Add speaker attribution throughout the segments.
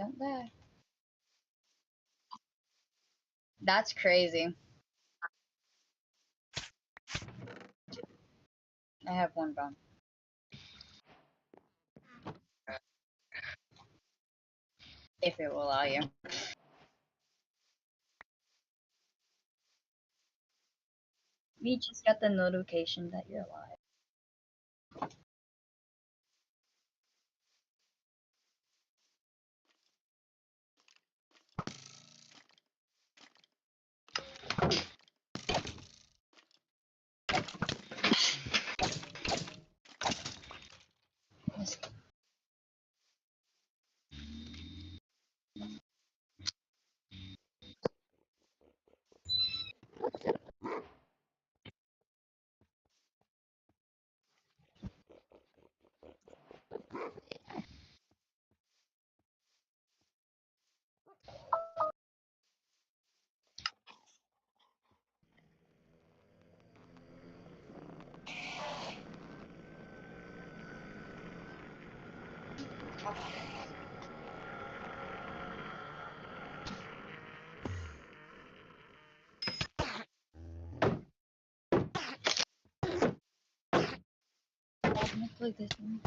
Speaker 1: Don't die. That's crazy. I have one bomb. If it will allow you. We just got the notification that you're alive. Let's play this one.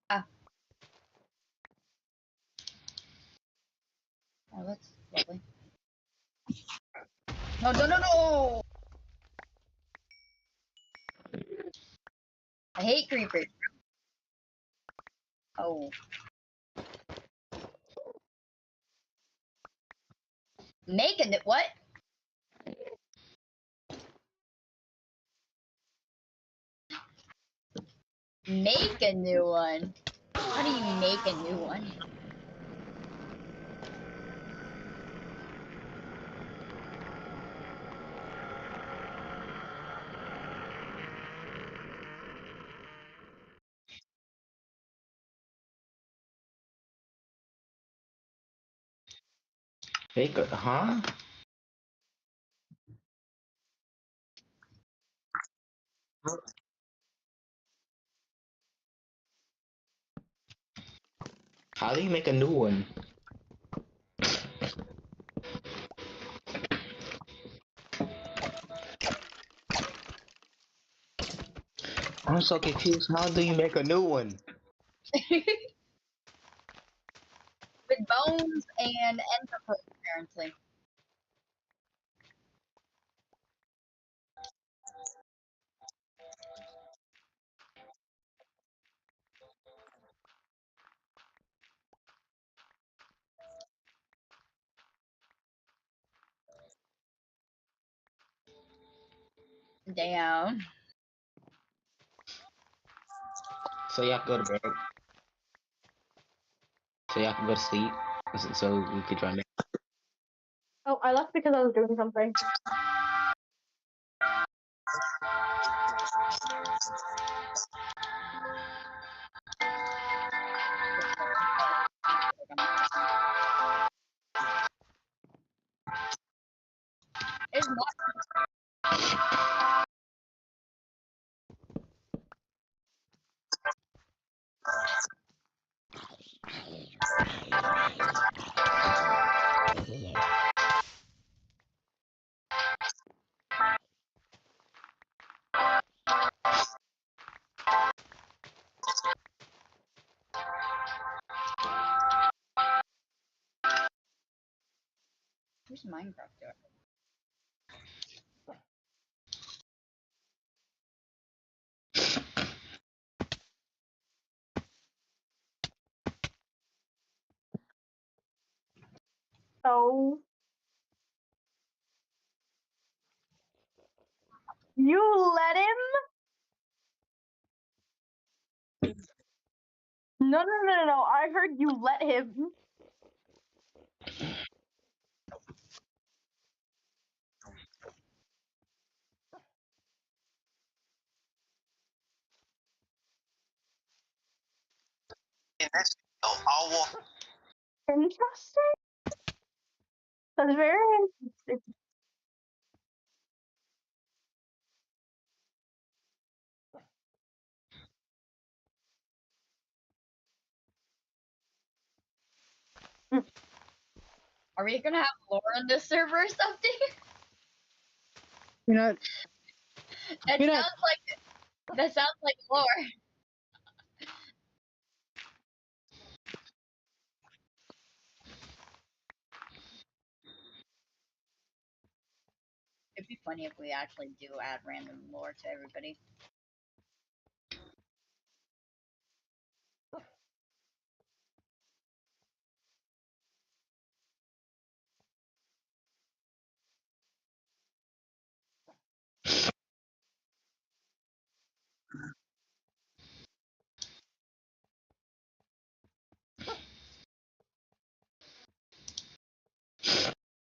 Speaker 1: Ah. Oh, that's lovely. No, no, no, no! I hate creepers. Oh. Making it, what? Make a new one? How do you make a new one?
Speaker 2: Fake, huh? How do you make a new one? I'm so confused. How do you make a new one?
Speaker 1: With bones and ender apparently. Damn.
Speaker 2: So y'all can go to bed. So y'all can go to sleep. So we could join it.
Speaker 3: Oh, I left because I was doing something.
Speaker 1: It's not. Who's Minecraft at?
Speaker 3: So you let him? No. I heard you let him. Interesting. That's very interesting.
Speaker 1: Are we gonna have lore on this server or something?
Speaker 3: You know,
Speaker 1: That
Speaker 3: You know-
Speaker 1: sounds like lore. It'd be funny if we actually do add random lore to everybody.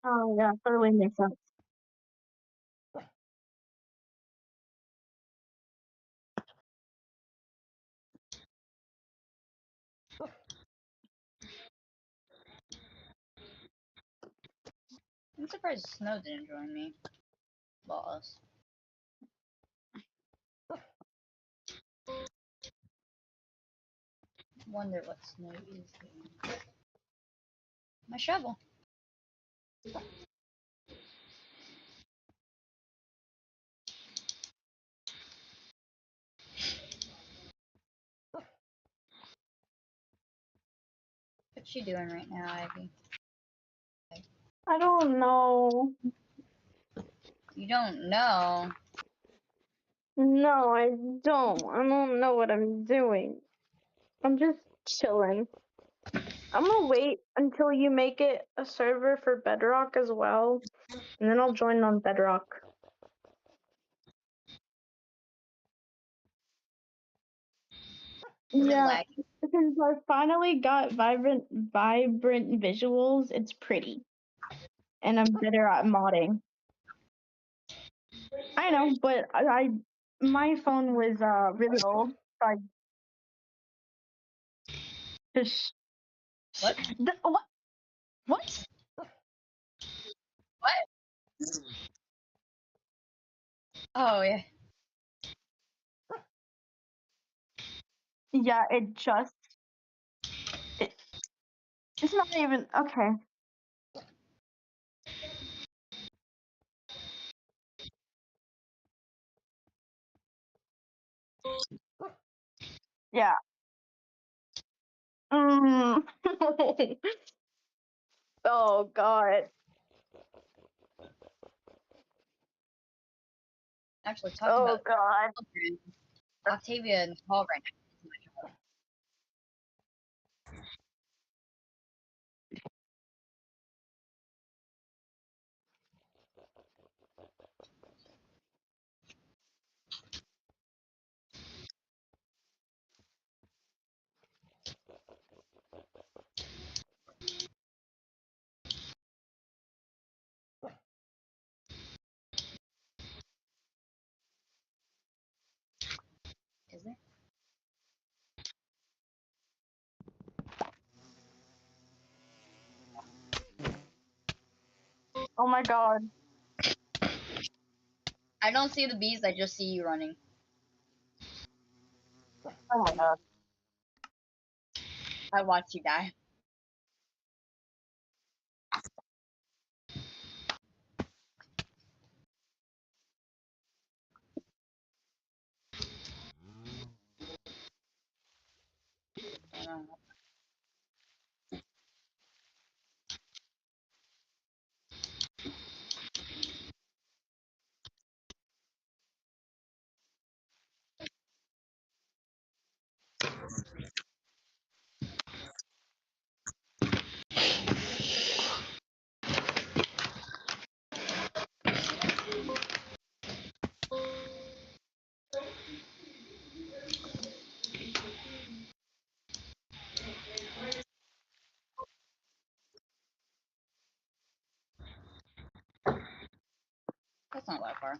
Speaker 3: Oh yeah, totally makes sense.
Speaker 1: I'm surprised Snow didn't join me. Boss. Wonder what Snow is doing. My shovel. What's she doing right now, Ivy?
Speaker 3: I don't know.
Speaker 1: You don't know.
Speaker 3: No, I don't. I don't know what I'm doing. I'm just chilling. I'm gonna wait until you make it a server for Bedrock as well, and then I'll join on Bedrock.
Speaker 1: Is it
Speaker 3: Yeah,
Speaker 1: laggy?
Speaker 3: since I finally got vibrant visuals, it's pretty, and I'm better at modding. I know, but my phone was really old, so I just
Speaker 1: What?
Speaker 3: what? What?
Speaker 1: What? Oh yeah.
Speaker 3: Yeah, it, it's not even okay. Yeah. Mm. Oh God.
Speaker 1: Actually, talking
Speaker 3: Oh
Speaker 1: about
Speaker 3: God.
Speaker 1: children, Octavia and Paul right now. Is there?
Speaker 3: Oh my God.
Speaker 1: I don't see the bees. I just see you running.
Speaker 3: Oh my God.
Speaker 1: I watch you die. I don't know. That's not that far.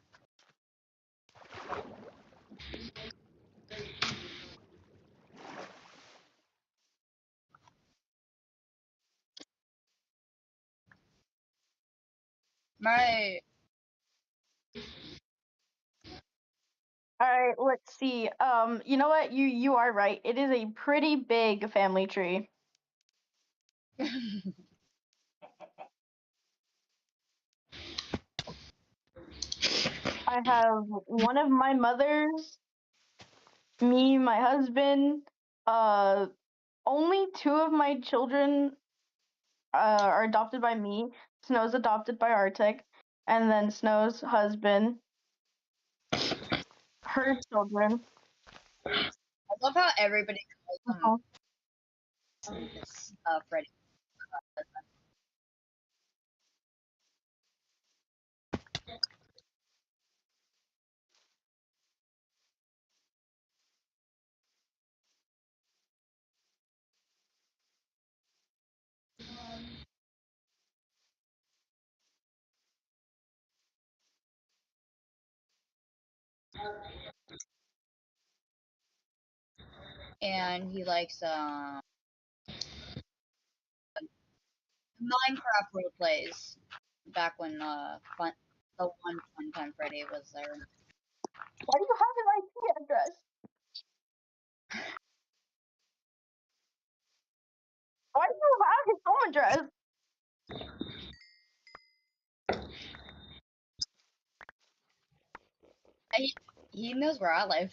Speaker 1: My
Speaker 3: All right, let's see. You know what? You are right. It is a pretty big family tree. I have one of my mothers, me, my husband. Only two of my children are adopted by me. Snow's adopted by Arctic, and then Snow's husband, her children.
Speaker 1: I love how everybody calls him Freddy. And he likes Minecraft role plays. Back when the one Fun Time Freddy was there.
Speaker 3: Why do you have an IP address? Why do you have his home address?
Speaker 1: He knows where I live.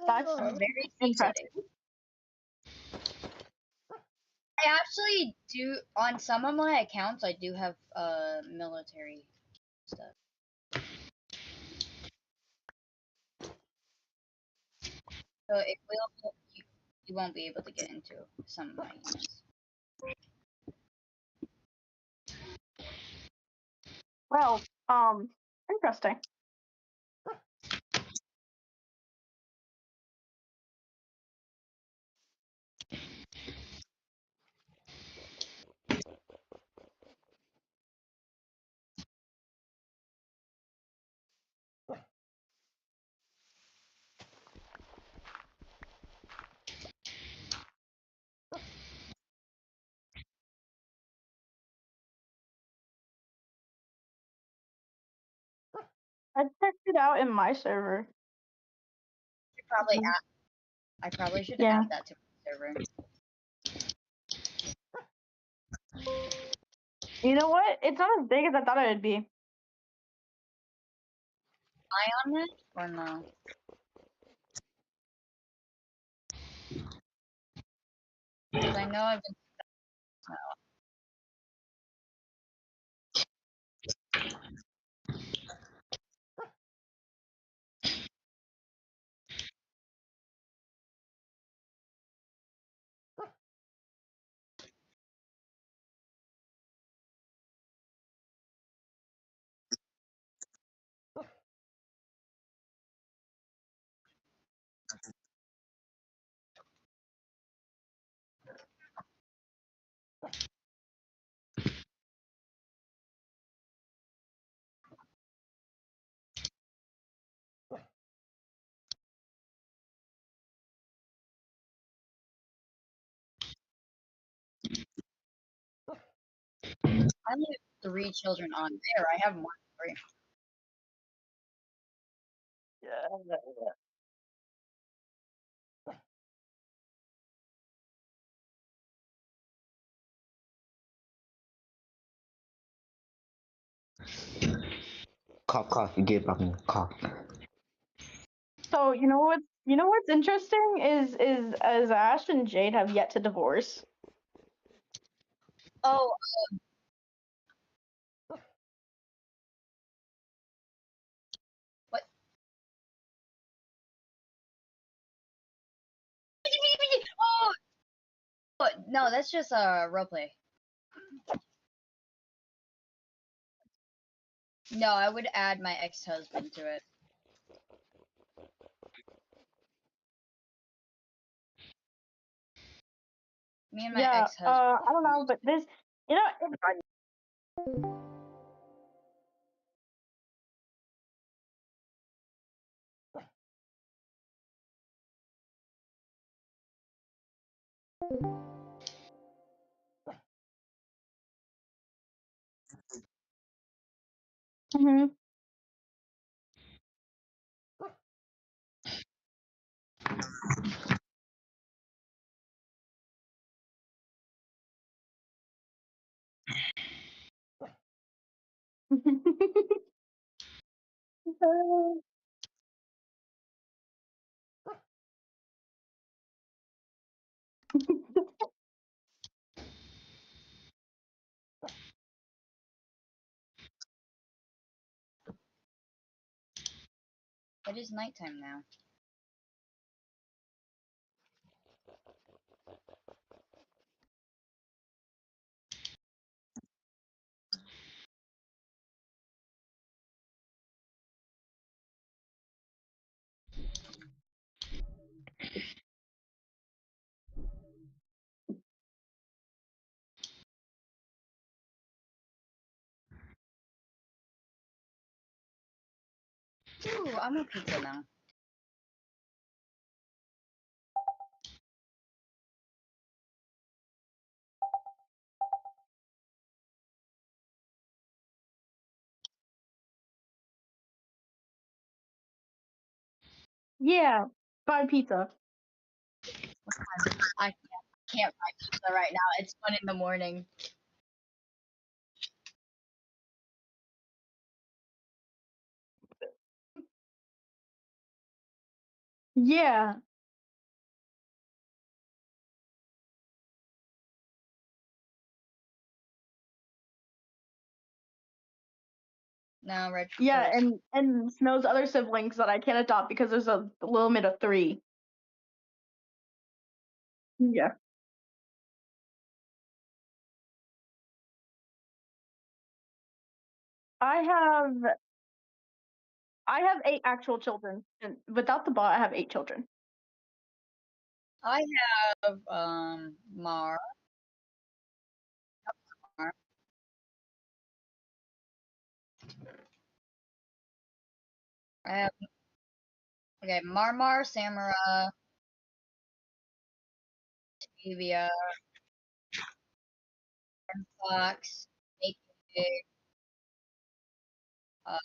Speaker 3: That's
Speaker 1: Very
Speaker 3: impressive.
Speaker 1: secretive. I actually do on some of my accounts. I do have military stuff. So it will you won't be able to get into some of my emails.
Speaker 3: Well, interesting. I checked it out in my server.
Speaker 1: I probably should
Speaker 3: Yeah.
Speaker 1: add that to my server.
Speaker 3: You know what? It's not as big as I thought it would be.
Speaker 1: I on it or no? Because I know I've been. I only have 3 children on there. I have more than 3.
Speaker 3: Yeah.
Speaker 2: Cough, you get back in cough.
Speaker 3: So you know what's interesting is Ash and Jade have yet to divorce.
Speaker 1: Oh, what? Oh, no, that's just a roleplay. No, I would add my ex-husband to it. Me and my
Speaker 3: Yeah,
Speaker 1: ex-husband.
Speaker 3: I don't know, but this, you know, Mhm.
Speaker 1: It is nighttime now. Ooh, I'm a pizza now.
Speaker 3: Yeah, buy pizza.
Speaker 1: I can't buy pizza right now. It's 1 in the morning.
Speaker 3: Yeah,
Speaker 1: No, red
Speaker 3: yeah,
Speaker 1: toast.
Speaker 3: and Snow's other siblings that I can't adopt because there's a limit of 3. Yeah, I have I have 8 actual children, and without the bot, I have 8 children.
Speaker 1: I have Mar. I have okay, Marmar, Samara, Tavia, Fox, Naked, uh,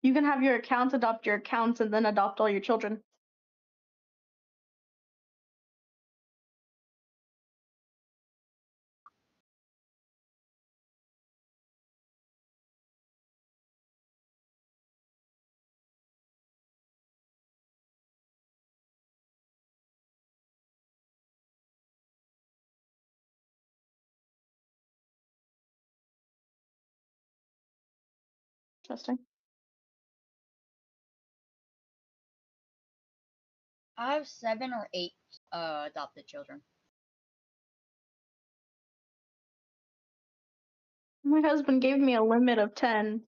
Speaker 3: You can have your accounts adopt your accounts and then adopt all your children. Interesting.
Speaker 1: I have 7 or 8 adopted children.
Speaker 3: My husband gave me a limit of 10.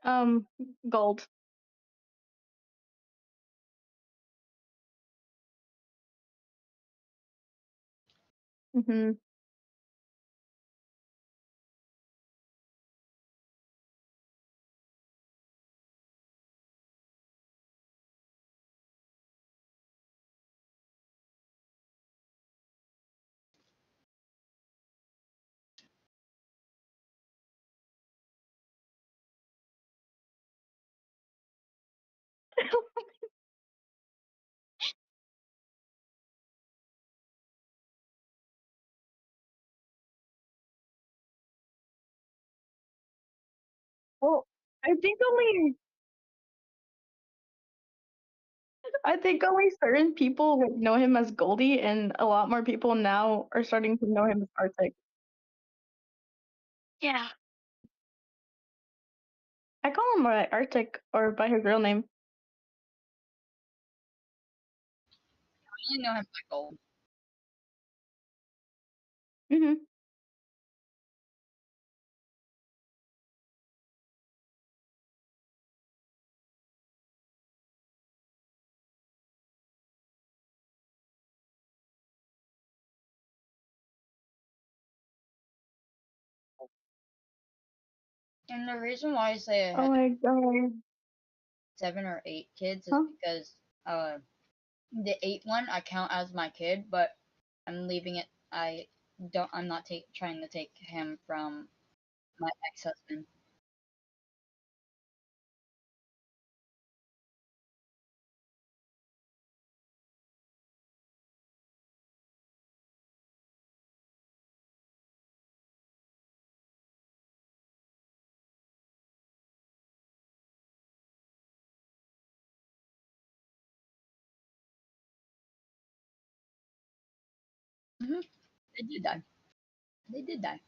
Speaker 3: Um, gold. Mhm. Well, I think only I think only certain people would know him as Goldie, and a lot more people now are starting to know him as Arctic. Yeah. I call him Arctic or by his real name.
Speaker 1: I only know him by Gold.
Speaker 3: Hmm.
Speaker 1: And the reason why I say I
Speaker 3: Oh
Speaker 1: had
Speaker 3: my god.
Speaker 1: 7 or 8 kids is
Speaker 3: Huh?
Speaker 1: because the 8th one I count as my kid, but I'm leaving it. I'm not trying to take him from my ex-husband. Hmm. They did die. They did die.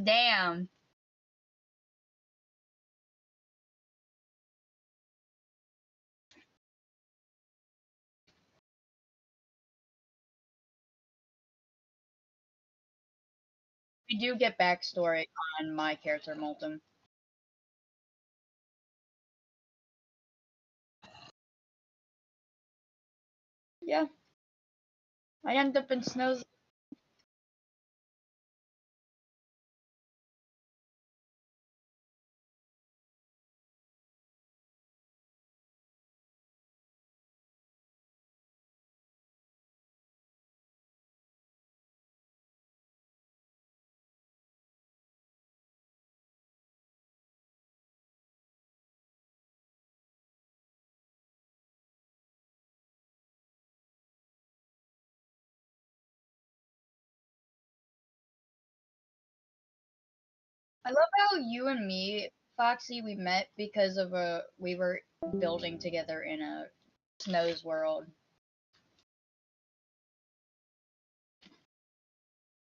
Speaker 1: Damn. We do get backstory on my character Molten. Yeah, I end up in Snow's. I love how you and me, Foxy, we met because of we were building together in a Snow's world.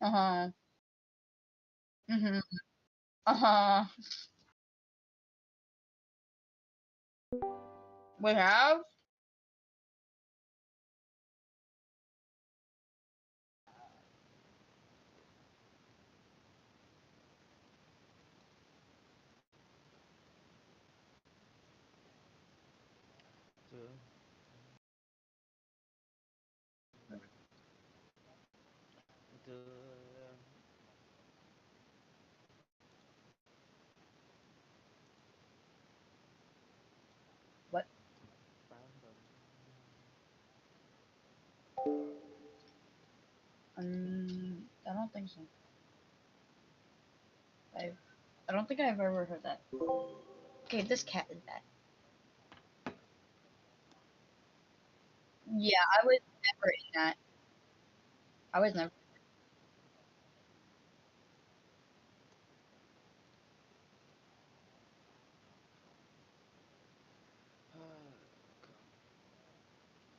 Speaker 1: Uh huh. Mhm. Uh huh. We have.
Speaker 4: Two, two,
Speaker 1: What?
Speaker 4: random.
Speaker 1: I don't think so. I I don't think I've ever heard that. Okay, this cat is bad. Yeah, I was never in that. I was never.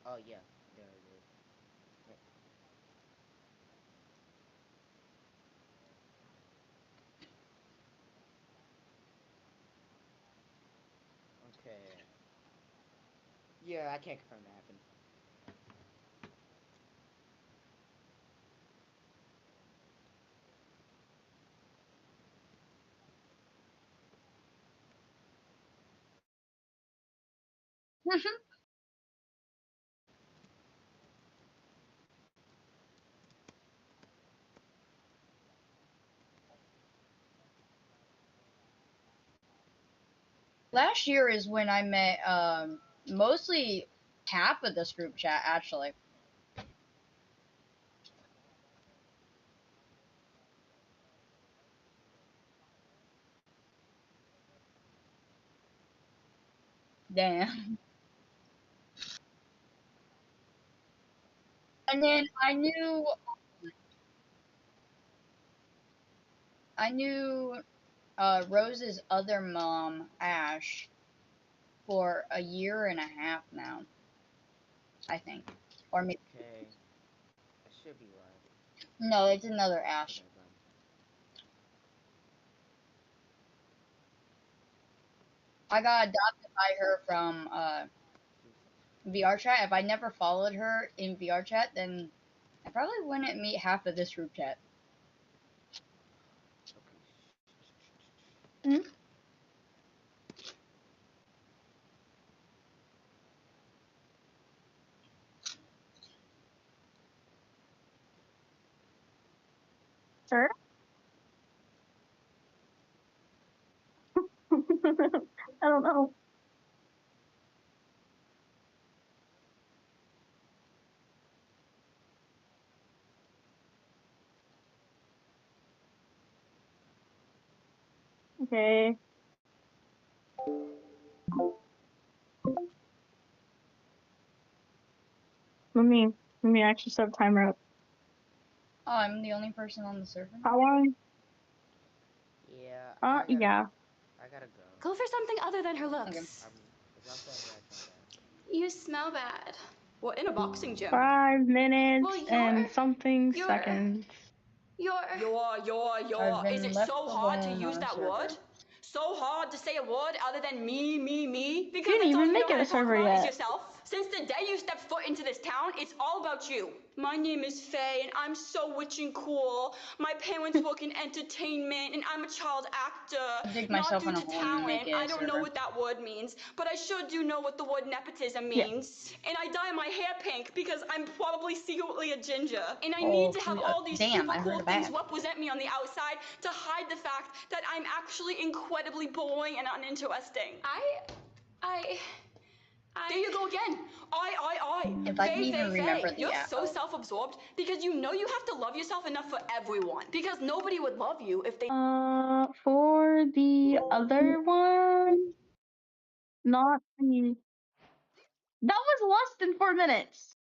Speaker 4: Oh yeah, there it is. Wait, okay. Yeah, I can't confirm that happened.
Speaker 1: Last year is when I met mostly half of this group chat actually. Damn. And then I knew Rose's other mom, Ash, for a year and a half now, I think. Or maybe.
Speaker 4: Okay. That should be right.
Speaker 1: No, it's another Ash.
Speaker 4: Okay, then.
Speaker 1: I got adopted by her from VR chat. If I never followed her in VR chat, then I probably wouldn't meet half of this group chat.
Speaker 4: Okay.
Speaker 3: Hmm? Sure. I don't know. Okay. Let me actually set a timer up.
Speaker 1: Oh, I'm the only person on the server?
Speaker 3: How long?
Speaker 4: Yeah,
Speaker 3: Yeah.
Speaker 4: I gotta go.
Speaker 5: Go for something other than her looks.
Speaker 1: Okay.
Speaker 4: If y'all still here, I try that.
Speaker 5: You smell bad. What, in a boxing gym?
Speaker 3: 5 minutes
Speaker 5: Well,
Speaker 3: and something
Speaker 5: you're-
Speaker 3: seconds.
Speaker 1: I've
Speaker 5: Is
Speaker 1: been
Speaker 5: it
Speaker 1: left
Speaker 5: so hard to
Speaker 1: alone
Speaker 5: use
Speaker 1: on a
Speaker 5: that
Speaker 1: server.
Speaker 5: word? So hard to say a word other than me? Because
Speaker 3: Didn't
Speaker 5: that's all
Speaker 3: even
Speaker 5: you
Speaker 3: make
Speaker 5: know
Speaker 3: it
Speaker 5: how
Speaker 3: a
Speaker 5: to talk
Speaker 3: server
Speaker 5: about is
Speaker 3: yet.
Speaker 5: yourself? Since the day you stepped foot into this town, it's all about you. My name is Faye, and I'm so rich and cool. My parents work in entertainment, and I'm a child actor.
Speaker 1: I'll dig
Speaker 5: Not
Speaker 1: myself
Speaker 5: due
Speaker 1: in a
Speaker 5: to
Speaker 1: hole and make
Speaker 5: talent.
Speaker 1: it
Speaker 5: I
Speaker 1: a
Speaker 5: don't know
Speaker 1: server.
Speaker 5: what that word means, but I sure do know what the word nepotism
Speaker 3: Yeah.
Speaker 5: means. And I dye my hair pink because I'm probably secretly a ginger. And I
Speaker 1: Oh,
Speaker 5: need to have all these
Speaker 1: damn,
Speaker 5: super
Speaker 1: I
Speaker 5: cool
Speaker 1: heard a
Speaker 5: things
Speaker 1: bat.
Speaker 5: represent me on the outside to hide the fact that I'm actually incredibly boring and uninteresting. There you go again.
Speaker 1: If I can
Speaker 5: Faye,
Speaker 1: even
Speaker 5: Faye,
Speaker 1: remember
Speaker 5: Faye.
Speaker 1: the
Speaker 5: You're so self-absorbed because you know you have to love yourself enough for everyone. Because nobody would love you if they...
Speaker 3: For the other one, not the... That was less than 4 minutes.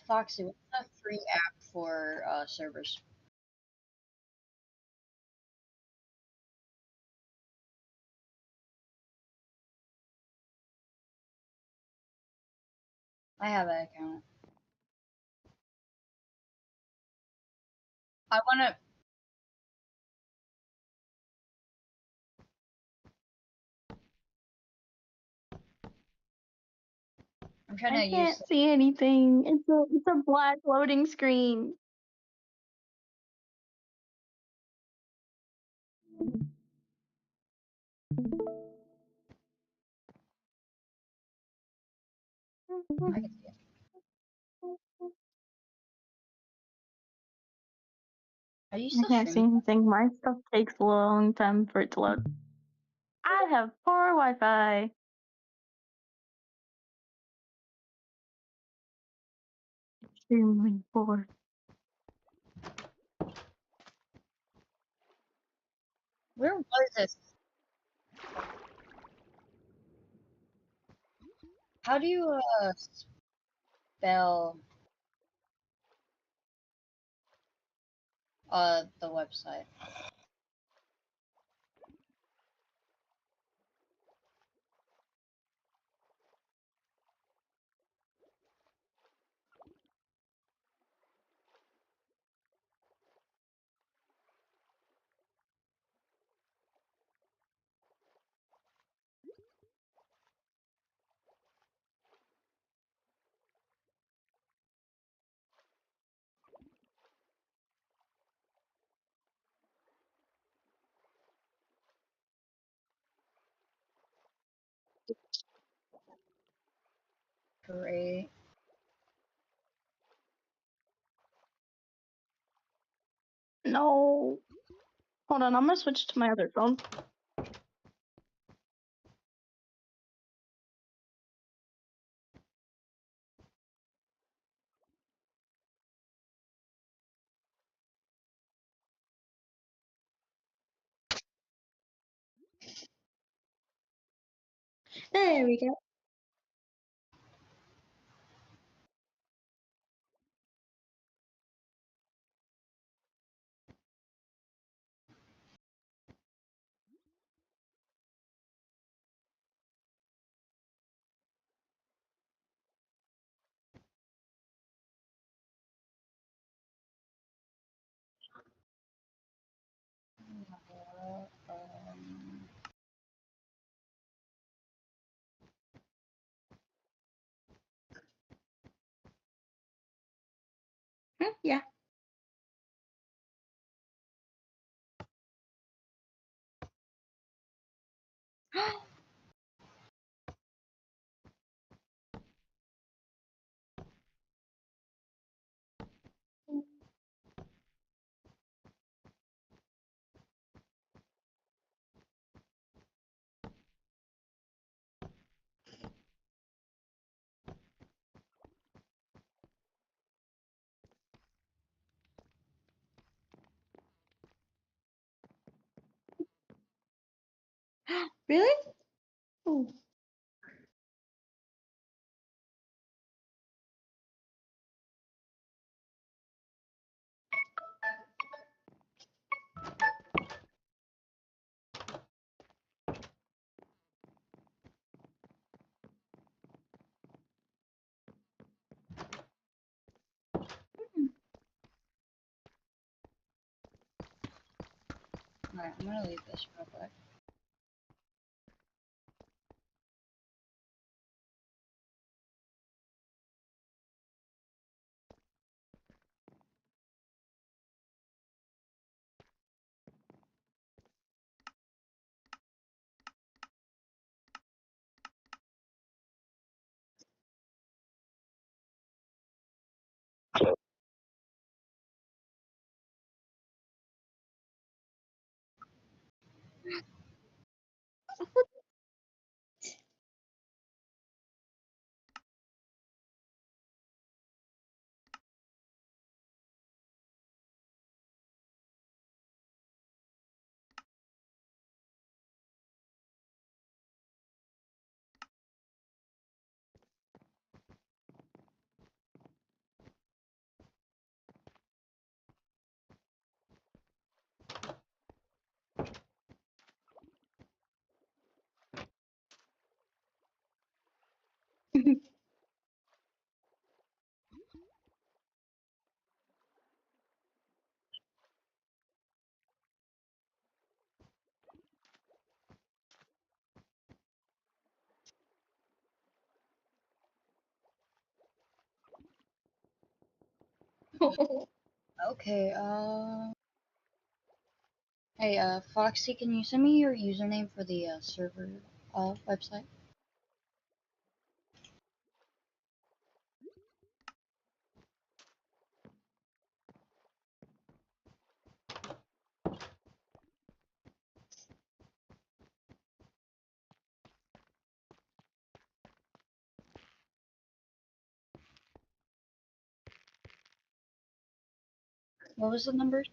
Speaker 1: Foxy, what's a free app for servers? I have an account. I wanna. I'm trying
Speaker 3: I
Speaker 1: to use.
Speaker 3: can't see anything. It's a black loading screen.
Speaker 1: I can see it. Are you
Speaker 3: I
Speaker 1: still
Speaker 3: can't see
Speaker 1: streaming?
Speaker 3: anything. My stuff takes a long time for it to load. I have poor Wi-Fi. Extremely poor.
Speaker 1: Where was this? How do you spell the website? Great.
Speaker 3: No. Hold on, I'm gonna switch to my other phone.
Speaker 6: There we go. Yeah. Really? Oh.
Speaker 1: Alright, I'm gonna leave this real quick. Okay, hey, Foxy, can you send me your username for the, server, website? What was the number?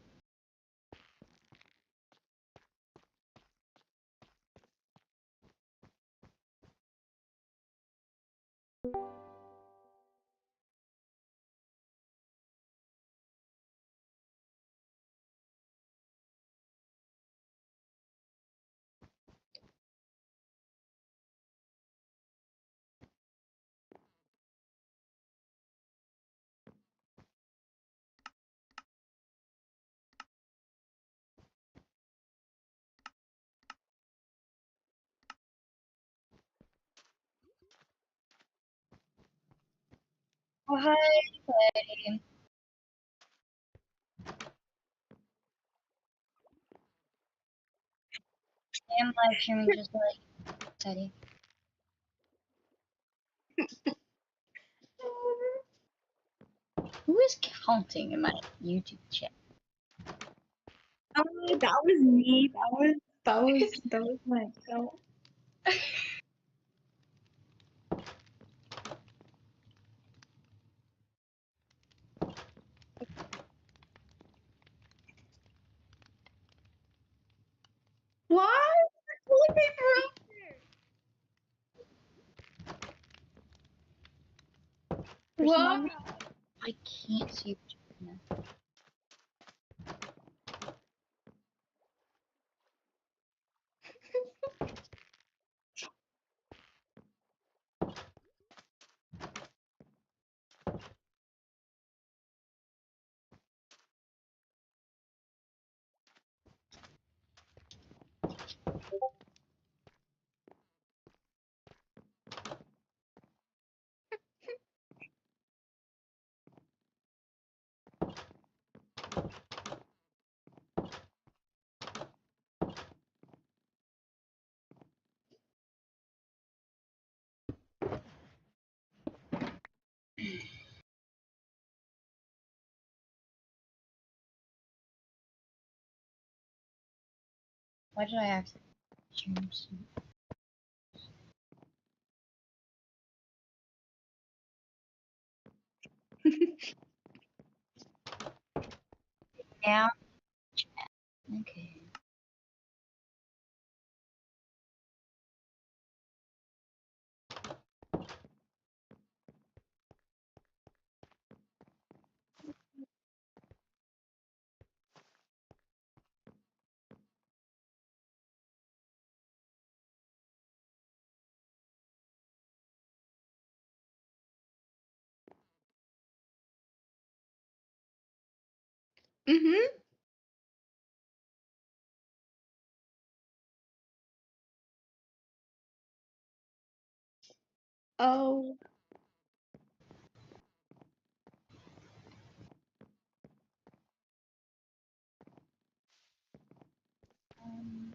Speaker 1: Oh, hi, Clay. I am live streaming just like Teddy. Who is counting in my YouTube chat?
Speaker 6: That was me. That was my account. Why? Toilet paper up there.
Speaker 3: for
Speaker 6: What?
Speaker 3: Smiley?
Speaker 1: I can't see what you're doing. Why did I accidentally change? Yeah. Okay.
Speaker 6: Mm-hmm. Oh.
Speaker 1: Um,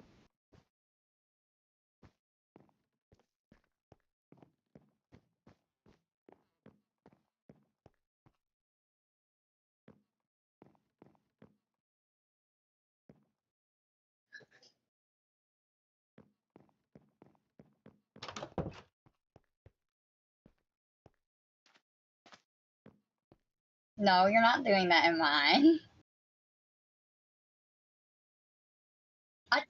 Speaker 1: no, you're not doing that in mine. I,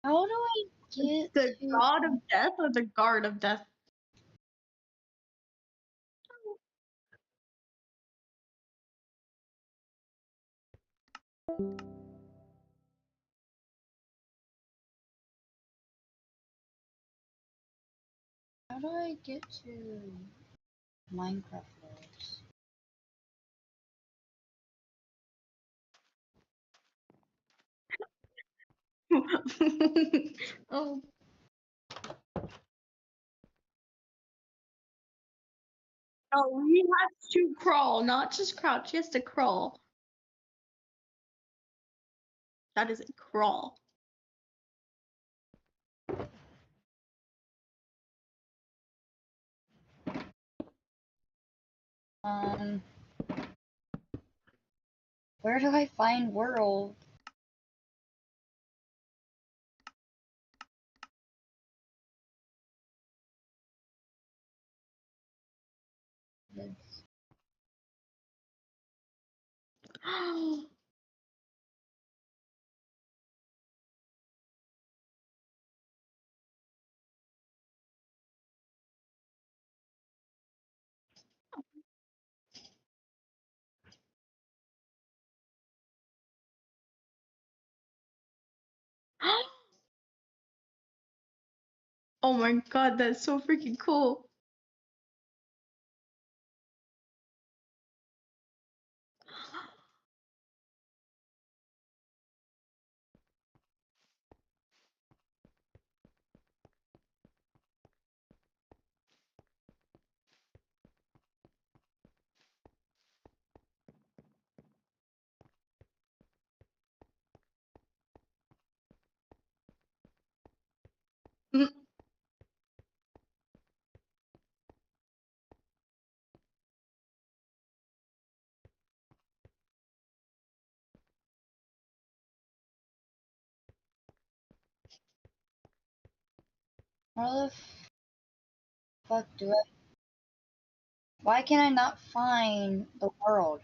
Speaker 1: how do I get
Speaker 6: The
Speaker 1: to?
Speaker 6: god of death or the guard of death?
Speaker 1: How do I get to Minecraft worlds?
Speaker 6: Oh. Oh, he has to crawl, not just crouch. He has to crawl. That is a crawl.
Speaker 1: Um, where do I find world?
Speaker 6: Oh my god, that's so freaking cool. Mm.
Speaker 1: How the fuck do I? Why can I not find the world?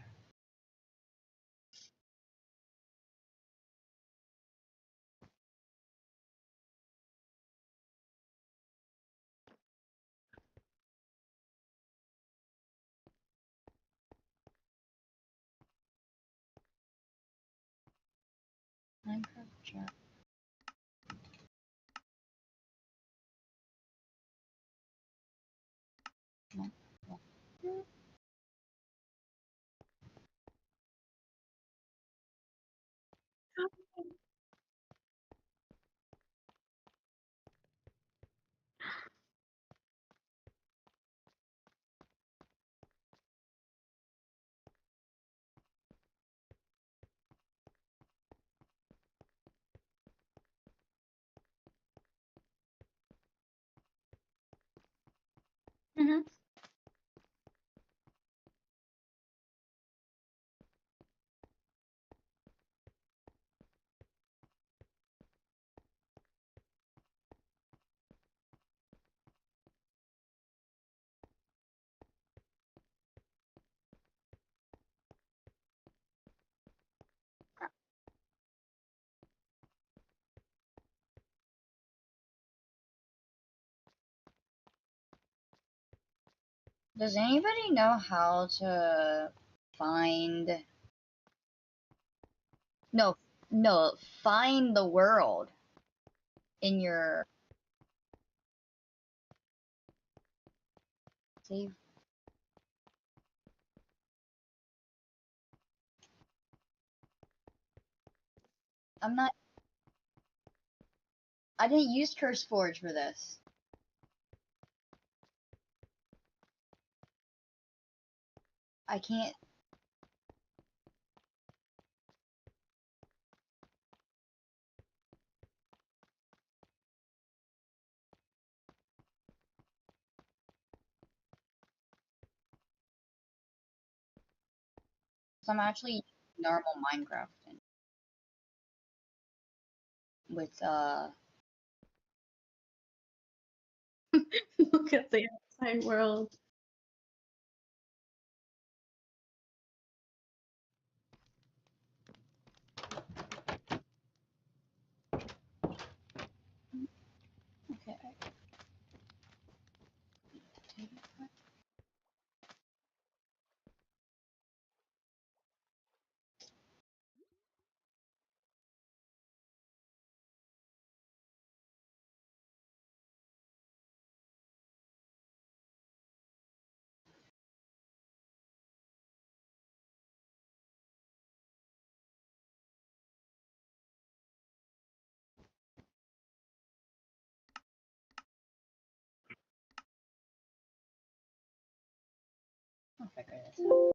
Speaker 1: Chat. Come on.
Speaker 6: Mhm.
Speaker 1: Does anybody know how to find? No, no, find the world in your save. I'm not. I didn't use CurseForge for this. I can't. So I'm actually using normal Minecraft and with
Speaker 6: Look at the outside world.
Speaker 1: okay. I'll figure this out.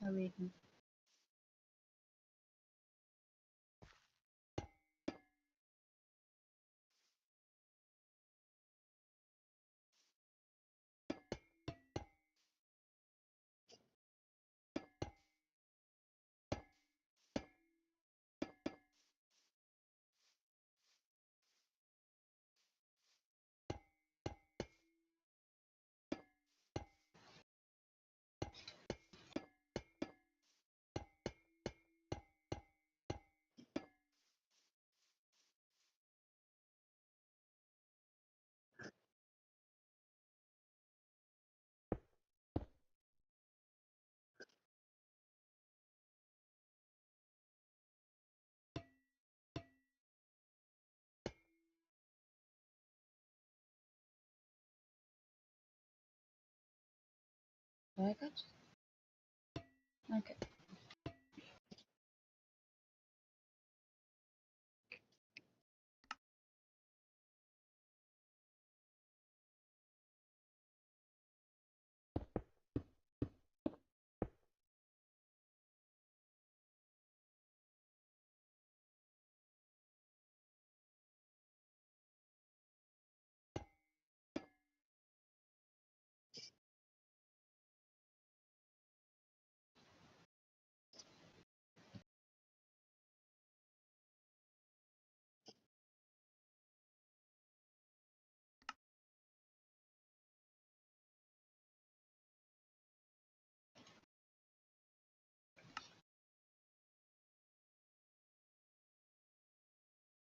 Speaker 1: I'll read them. What I got? Okay.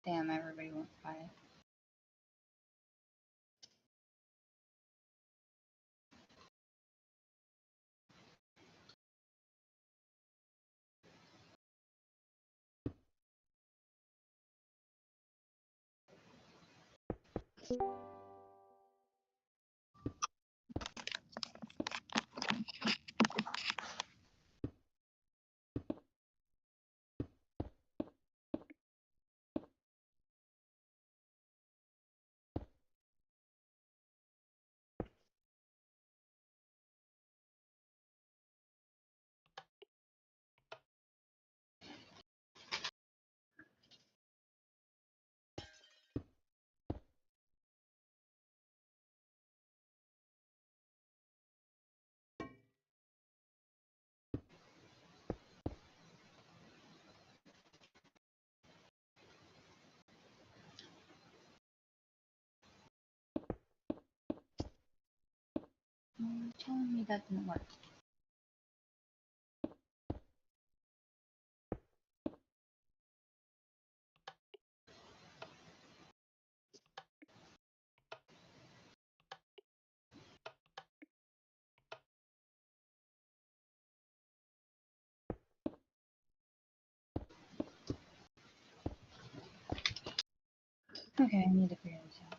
Speaker 1: Damn, everybody went quiet. You're telling me that didn't work. Okay, I need to figure this out.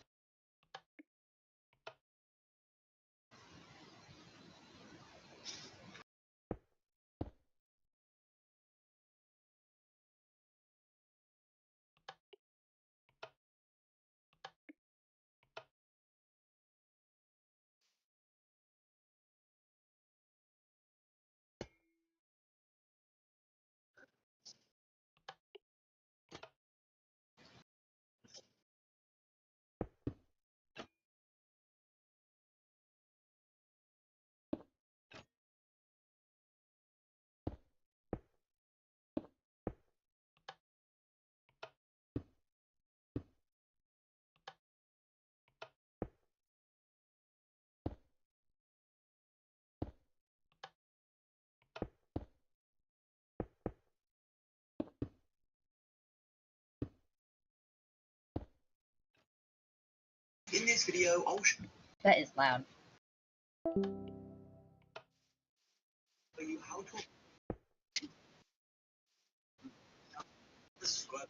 Speaker 7: In this video, I'll show
Speaker 1: That is loud.
Speaker 7: you how to subscribe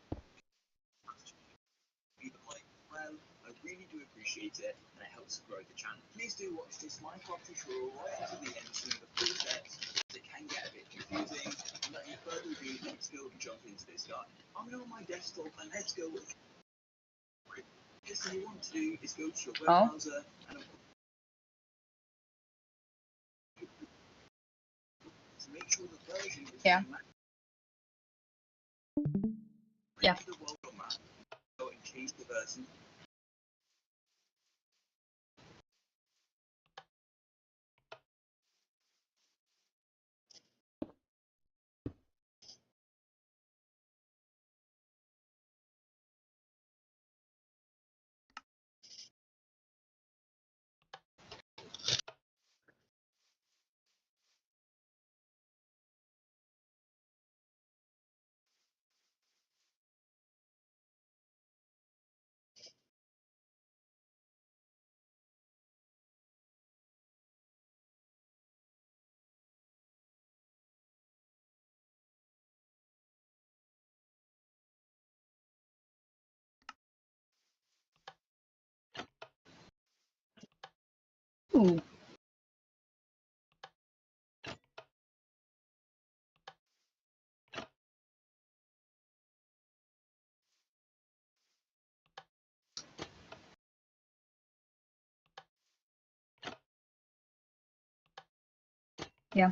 Speaker 7: like. Well, I really do appreciate it, and it helps grow the channel. Please do watch this Minecraft tutorial right until the end to see the full steps. It can get a bit confusing. Without any further ado, let's go and jump into this guy. I'm now on my desktop, and let's go. First thing you want to do is go to your web browser, and to make sure that
Speaker 1: Yeah. Yeah.
Speaker 7: The world on map. Go and change the version.
Speaker 1: Ooh. Yeah.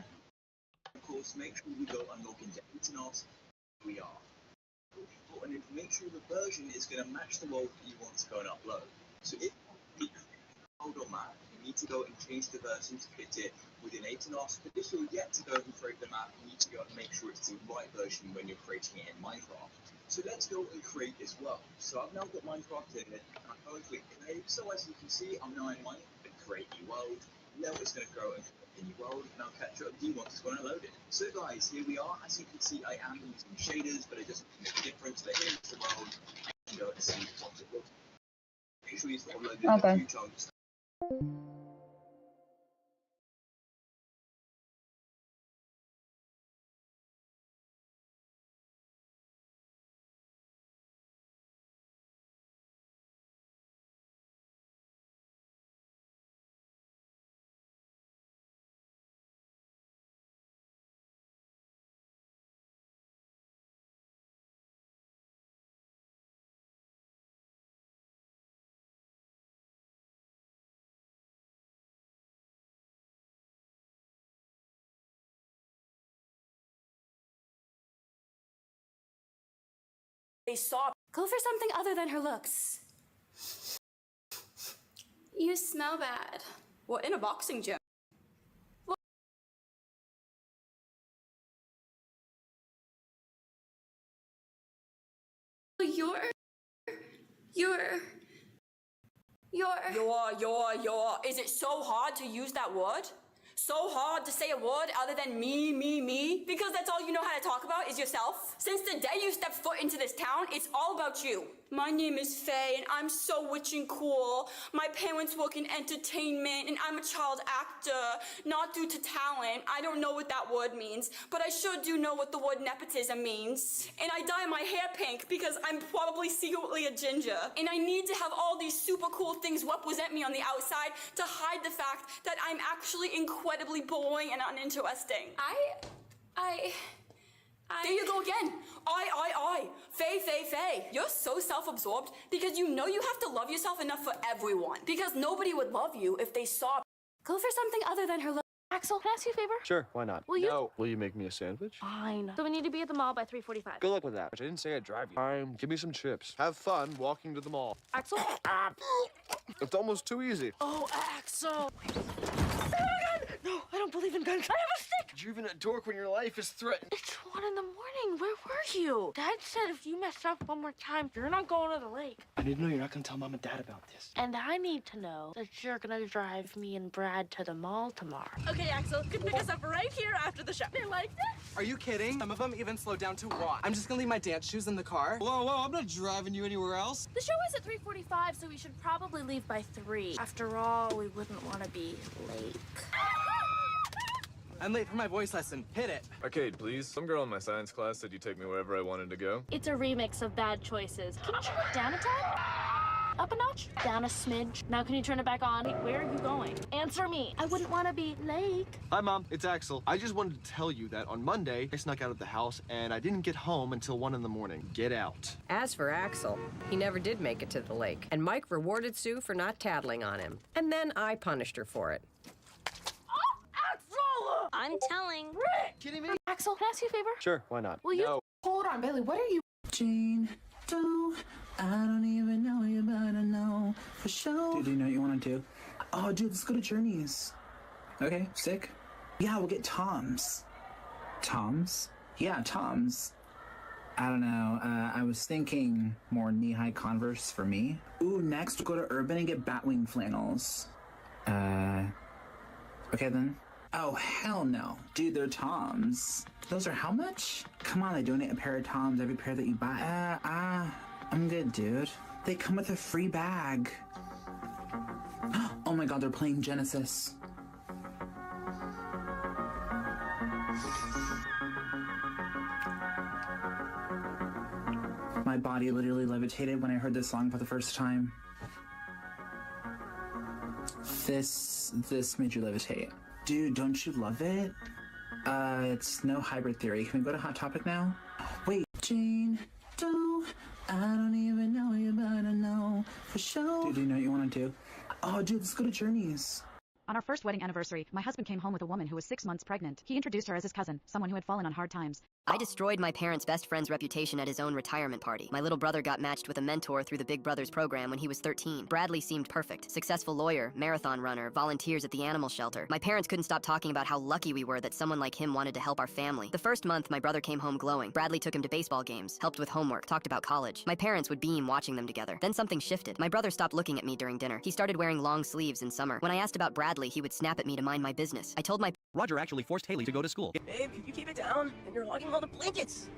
Speaker 7: Of course, make sure we go and log into Internet. We are. And then make sure the version is going to match the world that you want to go and upload. So if you hold on map, you need to go and change the version to fit it within Atomos. But if you're yet to go and create the map, you need to go and make sure it's the right version when you're creating it in Minecraft. So let's go and create as well. So I've now got Minecraft in it, and I'm going to click create. So as you can see, I'm now in Minecraft and create new world. Now it's going to go and create a new world, and I'll catch up with you once it's going to load it. So guys, here we are. As you can see, I am using shaders, but it doesn't make a difference. But here's the world. I can go and see what it looks like. Make sure you upload it a few times.
Speaker 5: They saw. Go for something other than her looks. You smell bad. Well, in a boxing gym. Well, you're. Is it so hard to use that word? So hard to say a word other than me? Because that's all you know how to talk about is yourself? Since the day you stepped foot into this town, it's all about you. My name is Faye, and I'm so witch and cool. My parents work in entertainment, and I'm a child actor, not due to talent. I don't know what that word means, but I sure do know what the word nepotism means. And I dye my hair pink because I'm probably secretly a ginger. And I need to have all these super cool things represent me on the outside to hide the fact that I'm actually incredibly boring and uninteresting. There you go again. I. Faye. You're so self-absorbed because you know you have to love yourself enough for everyone. Because nobody would love you if they saw. Go for something other than her look.
Speaker 8: Axel, can I ask you a favor?
Speaker 9: Sure, why not?
Speaker 8: Will you?
Speaker 9: No. Will you make me a sandwich?
Speaker 8: Fine. So we need to be at the mall by 3:45.
Speaker 9: Good luck with that. I didn't say I'd drive you. Fine. Give me some chips. Have fun walking to the mall.
Speaker 8: Axel?
Speaker 9: It's almost too easy.
Speaker 8: Oh, Axel! No, I don't believe in guns. I have a stick!
Speaker 9: You're even a dork when your life is threatened.
Speaker 8: It's 1 in the morning. Where were you? Dad said if you mess up one more time, you're not going to the lake.
Speaker 10: I need to know you're not going to tell Mom and Dad about this.
Speaker 8: And I need to know that you're going to drive me and Brad to the mall tomorrow.
Speaker 11: Okay, Axel, you can pick us up right here after the show. They liked it?
Speaker 10: Are you kidding? Some of them even slowed down to walk. I'm just going to leave my dance shoes in the car.
Speaker 12: Whoa, I'm not driving you anywhere else.
Speaker 8: The show is at 3:45, so we should probably leave by 3. After all, we wouldn't want to be late.
Speaker 10: I'm late for my voice lesson. Hit it.
Speaker 13: Arcade, please. Some girl in my science class said you'd take me wherever I wanted to go.
Speaker 8: It's a remix of Bad Choices. Can you turn it down a tad? Up a notch? Down a smidge? Now can you turn it back on? Where are you going? Answer me. I wouldn't want to be late.
Speaker 9: Hi, Mom. It's Axel. I just wanted to tell you that on Monday, I snuck out of the house and I didn't get home until 1 in the morning. Get out.
Speaker 14: As for Axel, he never did make it to the lake, and Mike rewarded Sue for not tattling on him. And then I punished her for it.
Speaker 8: Oh, Axel! I'm telling.
Speaker 9: Kidding me?
Speaker 8: Axel, can I ask you a favor?
Speaker 9: Sure, why not?
Speaker 8: Will you?
Speaker 9: No.
Speaker 15: Hold on, Bailey. What are you? Jane, I don't even know you, but I know for sure. Dude, do you know what you want to do? Oh, dude, let's go to Journeys. Okay, sick. Yeah, we'll get Tom's. Tom's? Yeah, Tom's. I don't know. I was thinking more knee-high Converse for me. Ooh, next we'll go to Urban and get Batwing flannels. Okay then. Oh, hell no. Dude, they're Tom's. Those are how much? Come on, they donate a pair of Tom's every pair that you buy. I'm good, dude. They come with a free bag. Oh my god, they're playing Genesis. My body literally levitated when I heard this song for the first time. This made you levitate. Dude, don't you love it? It's no hybrid theory. Can we go to Hot Topic now? Wait, Jane, I don't even know you, but I know for sure. Dude, do you know what you want to do? Oh, dude, let's go to Journeys.
Speaker 16: On our first wedding anniversary, my husband came home with a woman who was 6 months pregnant. He introduced her as his cousin, someone who had fallen on hard times.
Speaker 17: I destroyed my parents' best friend's reputation at his own retirement party. My little brother got matched with a mentor through the Big Brothers program when he was 13. Bradley seemed perfect. Successful lawyer, marathon runner, volunteers at the animal shelter. My parents couldn't stop talking about how lucky we were that someone like him wanted to help our family. The first month, my brother came home glowing. Bradley took him to baseball games, helped with homework, talked about college. My parents would beam watching them together. Then something shifted. My brother stopped looking at me during dinner. He started wearing long sleeves in summer. When I asked about Bradley, he would snap at me to mind my business. I told my
Speaker 18: Roger actually forced Haley to go to school.
Speaker 19: Babe, can you keep it down? And you're hogging all the blankets.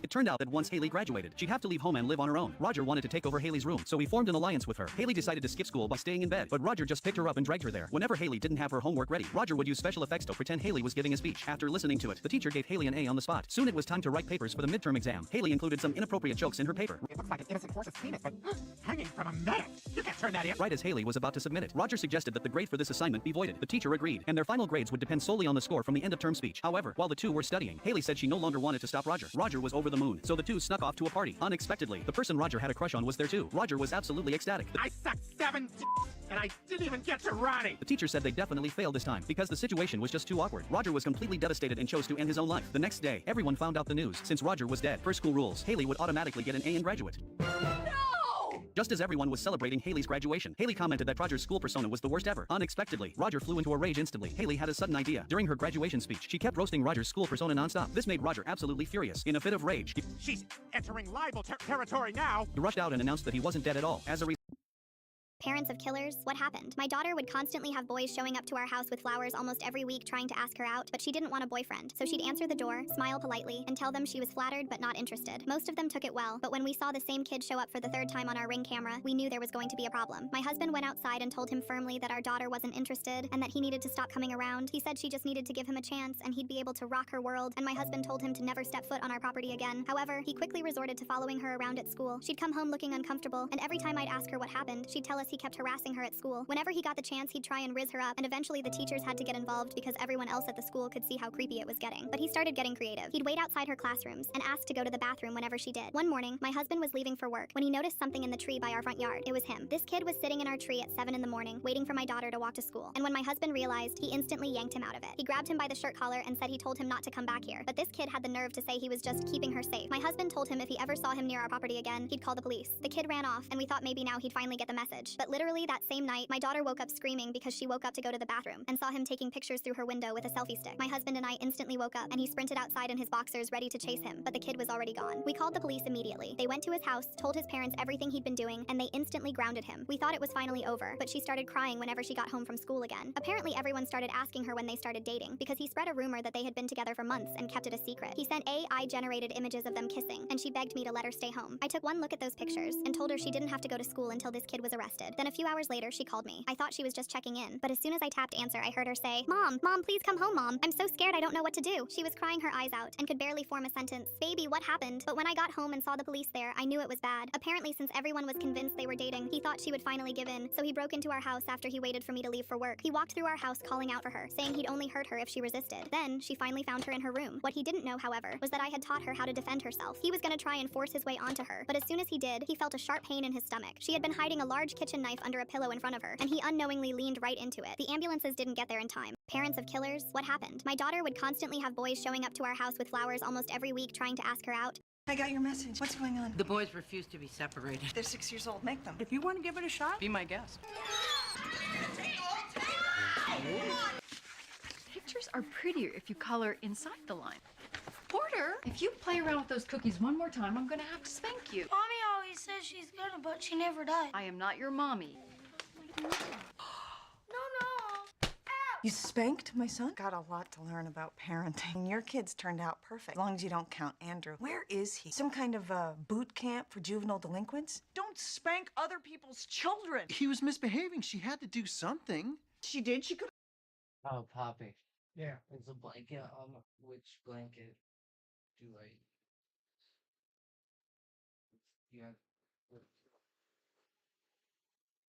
Speaker 18: It turned out that once Haley graduated, she'd have to leave home and live on her own. Roger wanted to take over Haley's room, so he formed an alliance with her. Haley decided to skip school by staying in bed, but Roger just picked her up and dragged her there. Whenever Haley didn't have her homework ready, Roger would use special effects to pretend Haley was giving a speech. After listening to it, the teacher gave Haley an A on the spot. Soon it was time to write papers for the midterm exam. Haley included some inappropriate jokes in her paper.
Speaker 20: It looks like an innocent horse's penis, but hanging from a medic. You can't turn that in.
Speaker 18: Right as Haley was about to submit it, Roger suggested that the grade for this assignment be voided. The teacher agreed, and their final grades would depend solely on the score from the end-of-term speech. However, while the two were studying, Haley said she no longer wanted to stop Roger. Roger was over the moon, so the two snuck off to a party. Unexpectedly, the person Roger had a crush on was there too. Roger was absolutely ecstatic.
Speaker 20: I sucked 7 and I didn't even get to Ronnie.
Speaker 18: The teacher said they definitely failed this time because the situation was just too awkward. Roger was completely devastated and chose to end his own life. The next day, everyone found out the news. Since Roger was dead, per school rules, Haley would automatically get an A in graduate. Just as everyone was celebrating Haley's graduation, Haley commented that Roger's school persona was the worst ever. Unexpectedly, Roger flew into a rage instantly. Haley had a sudden idea. During her graduation speech, she kept roasting Roger's school persona nonstop. This made Roger absolutely furious. In a fit of rage,
Speaker 20: She's entering libel territory now.
Speaker 18: he rushed out and announced that he wasn't dead at all. As a result,
Speaker 21: Parents of killers, what happened? My daughter would constantly have boys showing up to our house with flowers almost every week trying to ask her out, but she didn't want a boyfriend. So she'd answer the door, smile politely, and tell them she was flattered but not interested. Most of them took it well, but when we saw the same kid show up for the third time on our Ring camera, we knew there was going to be a problem. My husband went outside and told him firmly that our daughter wasn't interested and that he needed to stop coming around. He said she just needed to give him a chance and he'd be able to rock her world, and my husband told him to never step foot on our property again. However, he quickly resorted to following her around at school. She'd come home looking uncomfortable, and every time I'd ask her what happened, she'd tell us he kept harassing her at school. Whenever he got the chance, he'd try and riz her up, and eventually the teachers had to get involved because everyone else at the school could see how creepy it was getting. But he started getting creative. He'd wait outside her classrooms and ask to go to the bathroom whenever she did. One morning, my husband was leaving for work when he noticed something in the tree by our front yard. It was him. This kid was sitting in our tree at 7 in the morning, waiting for my daughter to walk to school. And when my husband realized, he instantly yanked him out of it. He grabbed him by the shirt collar and said he told him not to come back here. But this kid had the nerve to say he was just keeping her safe. My husband told him if he ever saw him near our property again, he'd call the police. The kid ran off, and we thought maybe now he'd finally get the message. But literally that same night, my daughter woke up screaming because she woke up to go to the bathroom and saw him taking pictures through her window with a selfie stick. My husband and I instantly woke up, and he sprinted outside in his boxers ready to chase him, but the kid was already gone. We called the police immediately. They went to his house, told his parents everything he'd been doing, and they instantly grounded him. We thought it was finally over, but she started crying whenever she got home from school again. Apparently everyone started asking her when they started dating because he spread a rumor that they had been together for months and kept it a secret. He sent AI-generated images of them kissing, and she begged me to let her stay home. I took one look at those pictures and told her she didn't have to go to school until this kid was arrested. Then a few hours later, she called me. I thought she was just checking in, but as soon as I tapped answer, I heard her say, Mom, please come home, Mom. I'm so scared I don't know what to do. She was crying her eyes out and could barely form a sentence. Baby, what happened? But when I got home and saw the police there, I knew it was bad. Apparently, since everyone was convinced they were dating, he thought she would finally give in, so he broke into our house after he waited for me to leave for work. He walked through our house calling out for her, saying he'd only hurt her if she resisted. Then, she finally found her in her room. What he didn't know, however, was that I had taught her how to defend herself. He was gonna try and force his way onto her, but as soon as he did, he felt a sharp pain in his stomach. She had been hiding a large kitchen kitchen knife under a pillow in front of her, and he unknowingly leaned right into it. The ambulances didn't get there in time. Parents of killers, what happened? My daughter would constantly have boys showing up to our house with flowers almost every week trying to ask her out.
Speaker 2: I got your message. What's going on?
Speaker 22: The boys refuse to be separated.
Speaker 2: They're 6 years old. Make them.
Speaker 22: If you want to give it a shot, be my guest.
Speaker 23: Pictures are prettier if you color inside the line. Porter, if you play around with those cookies one more time, I'm gonna have to spank you.
Speaker 24: Mommy always says she's gonna, but she never does.
Speaker 23: I am not your mommy.
Speaker 24: No.
Speaker 2: You spanked my son? Got a lot to learn about parenting. Your kids turned out perfect, as long as you don't count Andrew. Where is he? Some kind of boot camp for juvenile delinquents? Don't spank other people's children.
Speaker 12: He was misbehaving. She had to do something.
Speaker 2: She did? She could.
Speaker 25: Oh, Poppy. Yeah. There's a blanket. Which blanket do I? Yeah.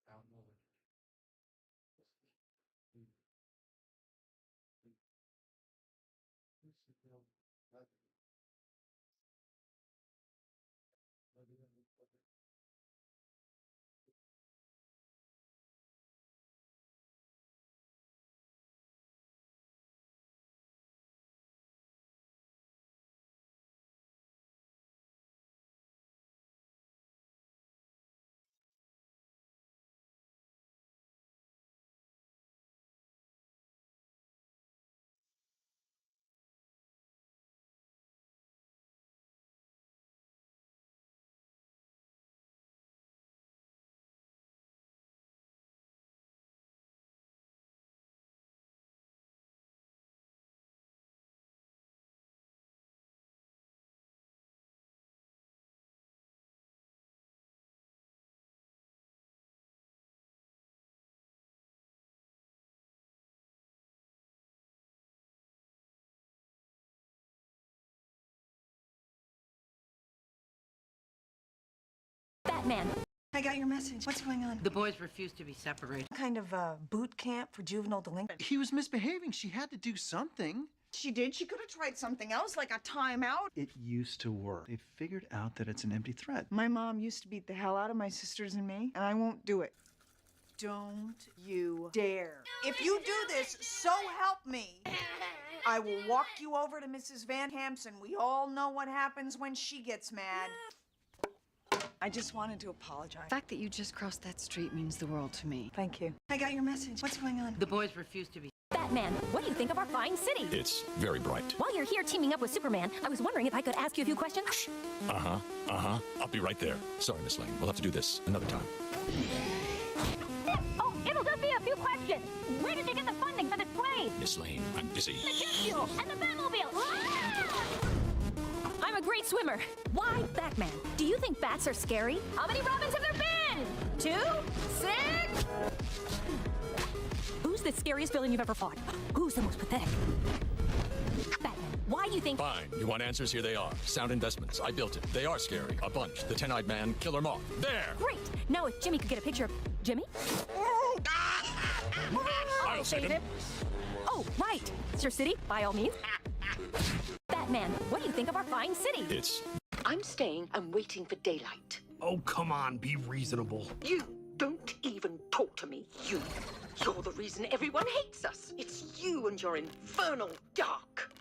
Speaker 25: I don't know.
Speaker 2: Batman. I got your message. What's going on?
Speaker 22: The boys refuse to be separated.
Speaker 2: Kind of boot camp for juvenile delinquents.
Speaker 12: He was misbehaving. She had to do something.
Speaker 2: She did? She could have tried something else, like a timeout.
Speaker 26: It used to work. They figured out that it's an empty threat.
Speaker 2: My mom used to beat the hell out of my sisters and me, and I won't do it. Don't you dare. If you do this, so help me, I will walk you over to Mrs. Van Hampson. We all know what happens when she gets mad. I just wanted to apologize.
Speaker 23: The fact that you just crossed that street means the world to me.
Speaker 2: Thank you. I got your message. What's going on?
Speaker 22: The boys refuse to be.
Speaker 27: Batman, what do you think of our fine city?
Speaker 28: It's very bright.
Speaker 27: While you're here teaming up with Superman, I was wondering if I could ask you a few questions.
Speaker 28: I'll be right there. Sorry, Miss Lane. We'll have to do this another time.
Speaker 27: Oh, it'll just be a few questions. Where did you get the funding for this plane?
Speaker 28: Miss Lane, I'm busy.
Speaker 27: The jet fuel and the Batmobile. I'm a great swimmer. Why Batman? Do you think bats are scary? How many Robins have there been? 2? 6? Who's the scariest villain you've ever fought? Who's the most pathetic? Batman, why do you think...
Speaker 28: Fine. You want answers? Here they are. Sound investments. I built it. They are scary. A bunch. The 10-eyed man, Killer Moth. There!
Speaker 27: Great! Now if Jimmy could get a picture of... Jimmy?
Speaker 28: I'll save him.
Speaker 27: Oh, right. It's your city, by all means. Batman, what do you think of our fine city?
Speaker 28: It's...
Speaker 29: I'm staying and waiting for daylight.
Speaker 20: Oh, come on, be reasonable.
Speaker 29: You don't even talk to me, you. You're the reason everyone hates us. It's you and your infernal dark.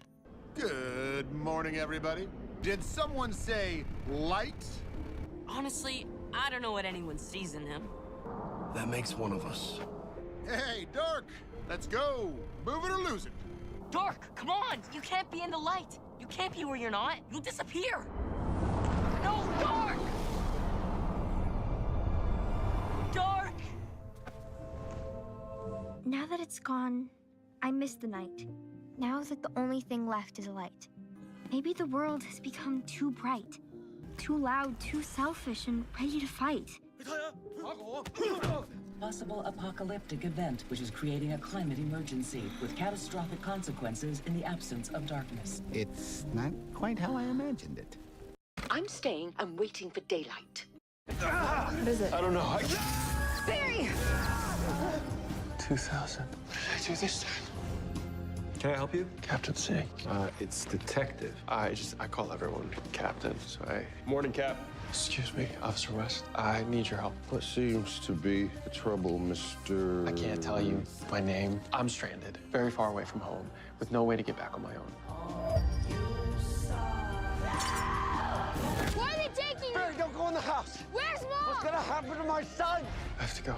Speaker 30: Good morning, everybody. Did someone say light?
Speaker 11: Honestly, I don't know what anyone sees in him.
Speaker 20: That makes one of us.
Speaker 30: Hey, Dark, let's go. Move it or lose it.
Speaker 11: Dark, come on! You can't be in the light. You can't be where you're not. You'll disappear. No, Dark! Dark!
Speaker 24: Now that it's gone, I miss the night. Now that the only thing left is light. Maybe the world has become too bright, too loud, too selfish, and ready to fight.
Speaker 31: Possible apocalyptic event, which is creating a climate emergency with catastrophic consequences in the absence of darkness.
Speaker 32: It's not quite how I imagined it.
Speaker 29: I'm staying and waiting for daylight.
Speaker 32: What is it?
Speaker 20: I don't know.
Speaker 29: Barry!
Speaker 20: 2000. What did I do this time? Can I help you? Captain C. It's detective. I call everyone Captain, so I... Morning, Cap.
Speaker 1: Excuse me, Officer West. I need your help.
Speaker 30: What seems to be the trouble, Mr.
Speaker 1: I can't tell you my name. I'm stranded, very far away from home, with no way to get back on my own.
Speaker 27: Where are they taking you?
Speaker 20: Barry, don't go in the house.
Speaker 27: Where's Mom?
Speaker 20: What's gonna happen to my son?
Speaker 1: I have to go.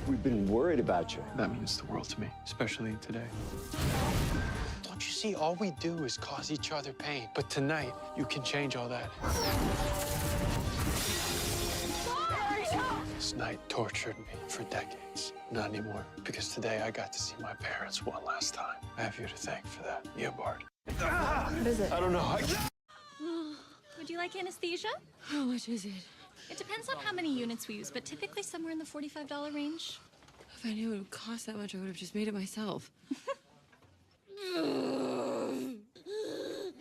Speaker 20: We've been worried about you.
Speaker 1: That means the world to me, especially today. Don't you see, all we do is cause each other pain. But tonight, you can change all that. This night tortured me for decades. Not anymore, because today I got to see my parents one last time. I have you to thank for that, Bard.
Speaker 32: What is it?
Speaker 1: I don't know.
Speaker 27: Would you like anesthesia?
Speaker 31: How much is it?
Speaker 27: It depends on how many units we use, but typically somewhere in the $45 range.
Speaker 31: If I knew it would cost that much, I would have just made it myself.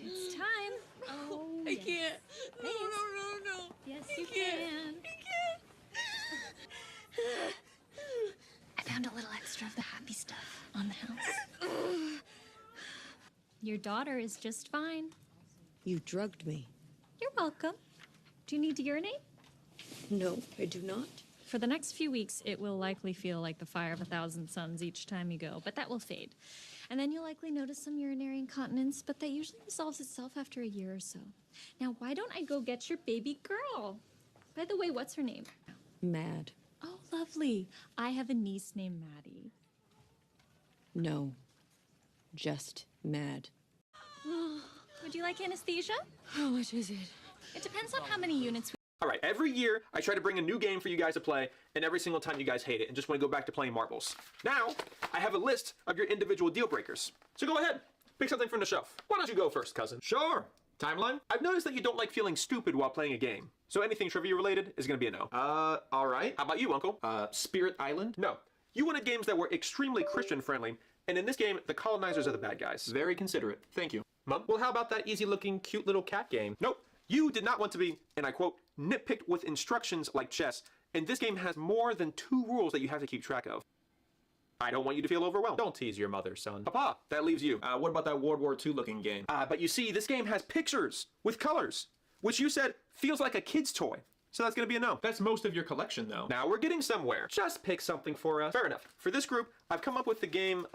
Speaker 27: It's time. Oh,
Speaker 31: I
Speaker 27: yes.
Speaker 31: can't. No,
Speaker 27: Please.
Speaker 31: no.
Speaker 27: Yes, you can. I found a little extra of the happy stuff on the house. Your daughter is just fine.
Speaker 31: You drugged me.
Speaker 27: You're welcome. Do you need to urinate?
Speaker 31: No, I do not.
Speaker 27: For the next few weeks, it will likely feel like the fire of 1,000 suns each time you go, but that will fade. And then you'll likely notice some urinary incontinence, but that usually resolves itself after a year or so. Now, why don't I go get your baby girl? By the way, what's her name?
Speaker 31: Mad.
Speaker 27: Oh, lovely. I have a niece named Maddie.
Speaker 31: No. Just mad.
Speaker 27: Would you like anesthesia?
Speaker 31: How much is it?
Speaker 27: It depends on how many units we...
Speaker 3: All right, every year I try to bring a new game for you guys to play, and every single time you guys hate it and just want to go back to playing marbles. Now, I have a list of your individual deal breakers. So go ahead, pick something from the shelf. Why don't you go first, cousin? Sure. Timeline? I've noticed that you don't like feeling stupid while playing a game. So anything trivia related is gonna be a no. All right. How about you, Uncle? Spirit Island? No. You wanted games that were extremely Christian friendly, and in this game, the colonizers are the bad guys. Very considerate. Thank you. Mom? Well, how about that easy looking, cute little cat game? Nope. You did not want to be, and I quote, nitpicked with instructions like chess, and this game has more than 2 rules that you have to keep track of. I don't want you to feel overwhelmed. Don't tease your mother, son. Papa, that leaves you. What about that World War II looking game? But you see, this game has pictures with colors, which you said feels like a kid's toy. So that's gonna be a no. That's most of your collection, though. Now we're getting somewhere. Just pick something for us. Fair enough. For this group, I've come up with the game,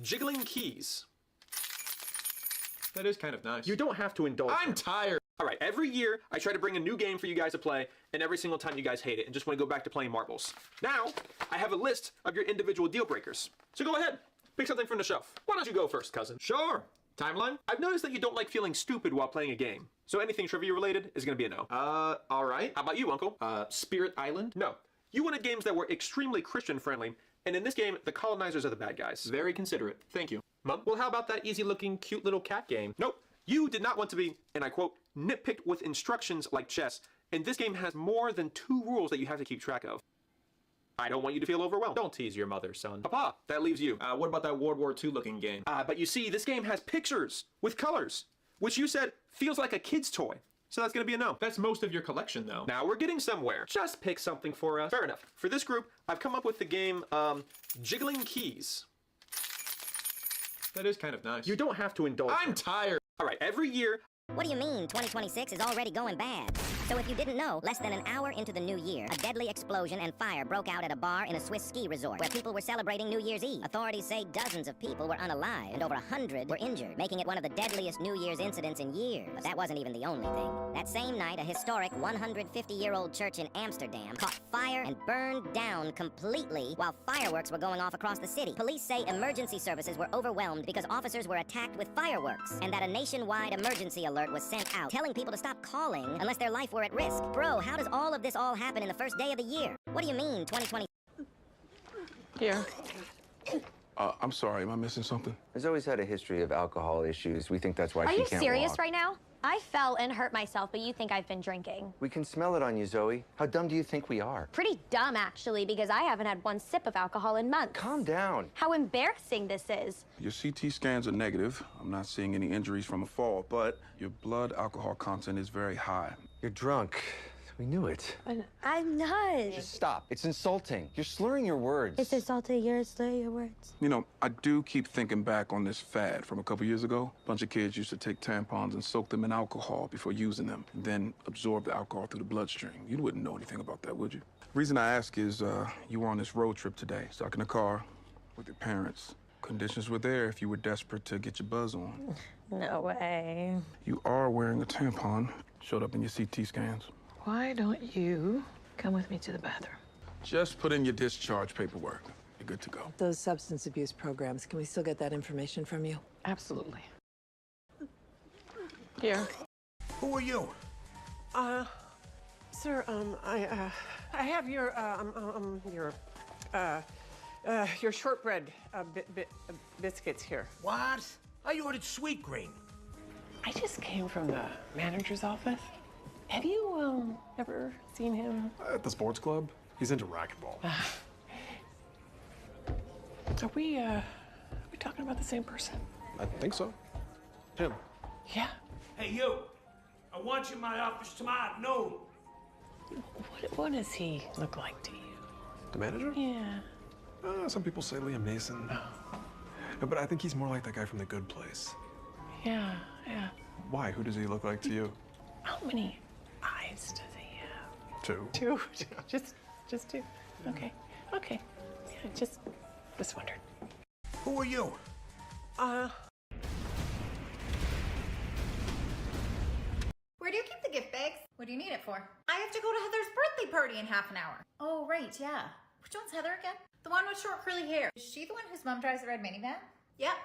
Speaker 3: Jiggling Keys. That is kind of nice. You don't have to indulge. I'm tired. All right, every year I try to bring a new game for you guys to play, and every single time you guys hate it and just want to go back to playing marbles. Now, I have a list of your individual deal breakers. So go ahead, pick something from the shelf. Why don't you go first, cousin? Sure. Timeline? I've noticed that you don't like feeling stupid while playing a game. So anything trivia related is gonna be a no. All right. How about you, Uncle? Spirit Island? No. You wanted games that were extremely Christian friendly, and in this game, the colonizers are the bad guys. Very considerate. Thank you. Mom? Well, how about that easy looking, cute little cat game? Nope. You did not want to be, and I quote, nitpicked with instructions like chess, and this game has more than 2 rules that you have to keep track of. I don't want you to feel overwhelmed. Don't tease your mother, son. Papa, that leaves you. What about that World War II looking game? But you see, this game has pictures with colors, which you said feels like a kid's toy. So that's gonna be a no. That's most of your collection, though. Now we're getting somewhere. Just pick something for us. Fair enough. For this group, I've come up with the game, Jiggling Keys. That is kind of nice. You don't have to indulge. I'm tired. All right, every year...
Speaker 4: What do you mean 2026 is already going bad? So if you didn't know, less than an hour into the new year, a deadly explosion and fire broke out at a bar in a Swiss ski resort where people were celebrating New Year's Eve. Authorities say dozens of people were unalive and over 100 were injured, making it one of the deadliest New Year's incidents in years. But that wasn't even the only thing. That same night, a historic 150-year-old church in Amsterdam caught fire and burned down completely while fireworks were going off across the city. Police say emergency services were overwhelmed because officers were attacked with fireworks and that a nationwide emergency alert was sent out, telling people to stop calling unless their life were at risk. Bro, how does all of this all happen in the first day of the year? What do you mean, 2020?
Speaker 31: Here.
Speaker 5: I'm sorry, am I missing something?
Speaker 6: Has always had a history of alcohol issues. We think that's why she
Speaker 7: Are you
Speaker 6: can't
Speaker 7: serious
Speaker 6: walk.
Speaker 7: right now? I fell and hurt myself, but you think I've been drinking.
Speaker 6: We can smell it on you, Zoe. How dumb do you think we are?
Speaker 7: Pretty dumb, actually, because I haven't had 1 sip of alcohol in months.
Speaker 6: Calm down.
Speaker 7: How embarrassing this is.
Speaker 5: Your CT scans are negative. I'm not seeing any injuries from a fall, but your blood alcohol content is very high.
Speaker 6: You're drunk. We knew it.
Speaker 24: I'm not.
Speaker 6: Just stop. It's insulting. You're slurring your words.
Speaker 24: It's insulting. You're slurring your words.
Speaker 5: You know, I do keep thinking back on this fad from a couple years ago. A bunch of kids used to take tampons and soak them in alcohol before using them, and then absorb the alcohol through the bloodstream. You wouldn't know anything about that, would you? The reason I ask is you were on this road trip today, stuck in a car with your parents. Conditions were there if you were desperate to get your buzz on.
Speaker 24: No way.
Speaker 5: You are wearing a tampon. Showed up in your CT scans.
Speaker 22: Why don't you come with me to the bathroom?
Speaker 5: Just put in your discharge paperwork. You're good to go.
Speaker 22: Those substance abuse programs, can we still get that information from you? Absolutely. Here.
Speaker 8: Who are you?
Speaker 9: Sir, I have your shortbread biscuits here.
Speaker 8: What? I ordered sweet green.
Speaker 9: I just came from the manager's office. Have you, ever seen him?
Speaker 10: At the sports club? He's into racquetball.
Speaker 9: Are we talking about the same person?
Speaker 10: I think so. Him.
Speaker 9: Yeah.
Speaker 8: Hey, you. I want you in my office tomorrow at noon.
Speaker 9: What does he look like to you?
Speaker 10: The manager?
Speaker 9: Yeah.
Speaker 10: Some people say Liam Neeson. No, but I think he's more like that guy from The Good Place.
Speaker 9: Yeah.
Speaker 10: Why? Who does he look like to you?
Speaker 9: How many eyes does he have?
Speaker 10: 2.
Speaker 9: 2? Just 2? Okay. Yeah, just wondered.
Speaker 8: Who are you?
Speaker 13: Where do you keep the gift bags? What do you need it for? I have to go to Heather's birthday party in half an hour. Oh, right, yeah. Which one's Heather again? The one with short curly hair. Is she the one whose mom drives the red minivan? Yep.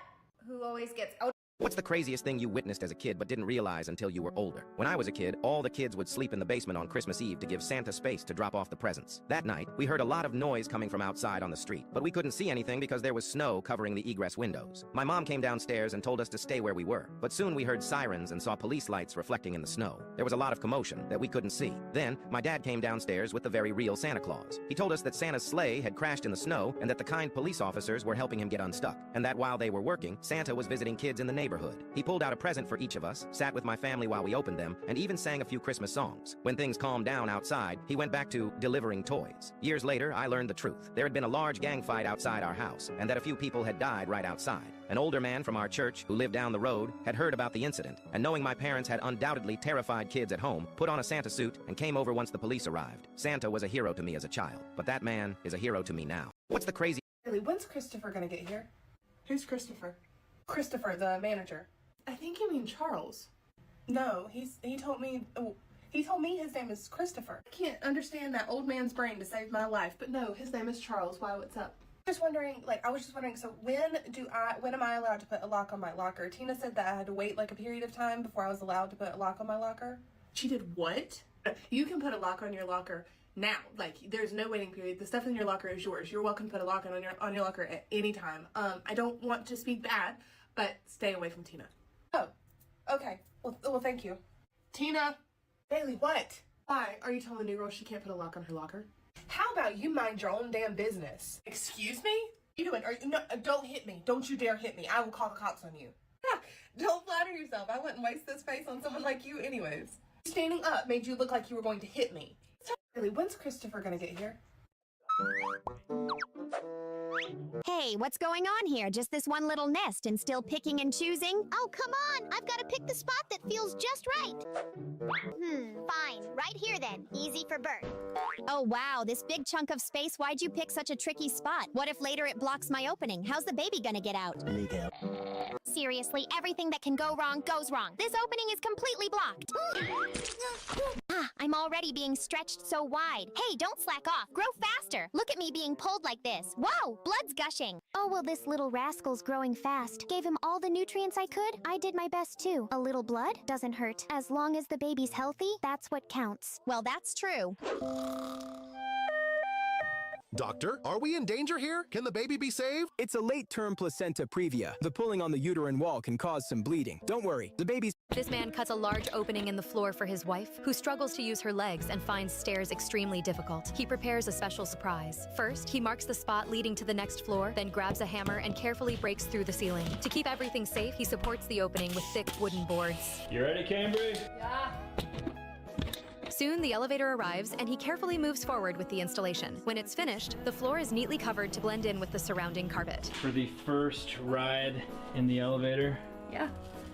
Speaker 13: Who always gets out.
Speaker 14: What's the craziest thing you witnessed as a kid but didn't realize until you were older? When I was a kid, all the kids would sleep in the basement on Christmas Eve to give Santa space to drop off the presents. That night, we heard a lot of noise coming from outside on the street, but we couldn't see anything because there was snow covering the egress windows. My mom came downstairs and told us to stay where we were, but soon we heard sirens and saw police lights reflecting in the snow. There was a lot of commotion that we couldn't see. Then, my dad came downstairs with the very real Santa Claus. He told us that Santa's sleigh had crashed in the snow and that the kind police officers were helping him get unstuck, and that while they were working, Santa was visiting kids in the neighborhood. He pulled out a present for each of us, sat with my family while we opened them, and even sang a few Christmas songs. When things calmed down outside, he went back to delivering toys. Years later, I learned the truth. There had been a large gang fight outside our house, and that a few people had died right outside. An older man from our church, who lived down the road, had heard about the incident, and knowing my parents had undoubtedly terrified kids at home, put on a Santa suit and came over once the police arrived. Santa was a hero to me as a child, but that man is a hero to me now. What's the crazy...
Speaker 15: Really, when's Christopher gonna get here? Who's Christopher? Christopher, the manager. I think you mean Charles. No, he told me his name is Christopher. I can't understand that old man's brain to save my life, but no, his name is Charles. Why, what's up? I was just wondering, so when am I allowed to put a lock on my locker? Tina said that I had to wait like a period of time before I was allowed to put a lock on my locker. She did what? You can put a lock on your locker now. Like, there's no waiting period. The stuff in your locker is yours. You're welcome to put a lock on your locker at any time. I don't want to speak bad, but stay away from Tina. Oh, okay. Well, thank you. Tina! Bailey, what? Why? Are you telling the new girl she can't put a lock on her locker? How about you mind your own damn business? Excuse me? You doing? No, don't hit me. Don't you dare hit me. I will call the cops on you. Don't flatter yourself. I wouldn't waste this face on someone like you anyways. Standing up made you look like you were going to hit me. Bailey, when's Christopher gonna get here?
Speaker 16: Hey, what's going on here? Just this one little nest and still picking and choosing?
Speaker 24: Oh, come on! I've got to pick the spot that feels just right. Fine. Right here then. Easy for Bert.
Speaker 16: Oh wow, this big chunk of space, why'd you pick such a tricky spot? What if later it blocks my opening? How's the baby gonna get out?
Speaker 24: Seriously, everything that can go wrong goes wrong. This opening is completely blocked.
Speaker 16: I'm already being stretched so wide. Hey, don't slack off. Grow faster. Look at me being pulled like this. Whoa, blood's gushing.
Speaker 24: Oh, well, this little rascal's growing fast. Gave him all the nutrients I could. I did my best, too. A little blood doesn't hurt. As long as the baby's healthy, that's what counts.
Speaker 16: Well, that's true.
Speaker 17: Doctor, are we in danger here? Can the baby be saved?
Speaker 18: It's a late-term placenta previa. The pulling on the uterine wall can cause some bleeding. Don't worry, the baby's...
Speaker 19: This man cuts a large opening in the floor for his wife, who struggles to use her legs and finds stairs extremely difficult. He prepares a special surprise. First, he marks the spot leading to the next floor, then grabs a hammer and carefully breaks through the ceiling. To keep everything safe, he supports the opening with thick wooden boards.
Speaker 21: You ready, Cambry?
Speaker 19: Yeah. Soon, the elevator arrives, and he carefully moves forward with the installation. When it's finished, the floor is neatly covered to blend in with the surrounding carpet.
Speaker 2: For the first ride in the elevator?
Speaker 19: Yeah.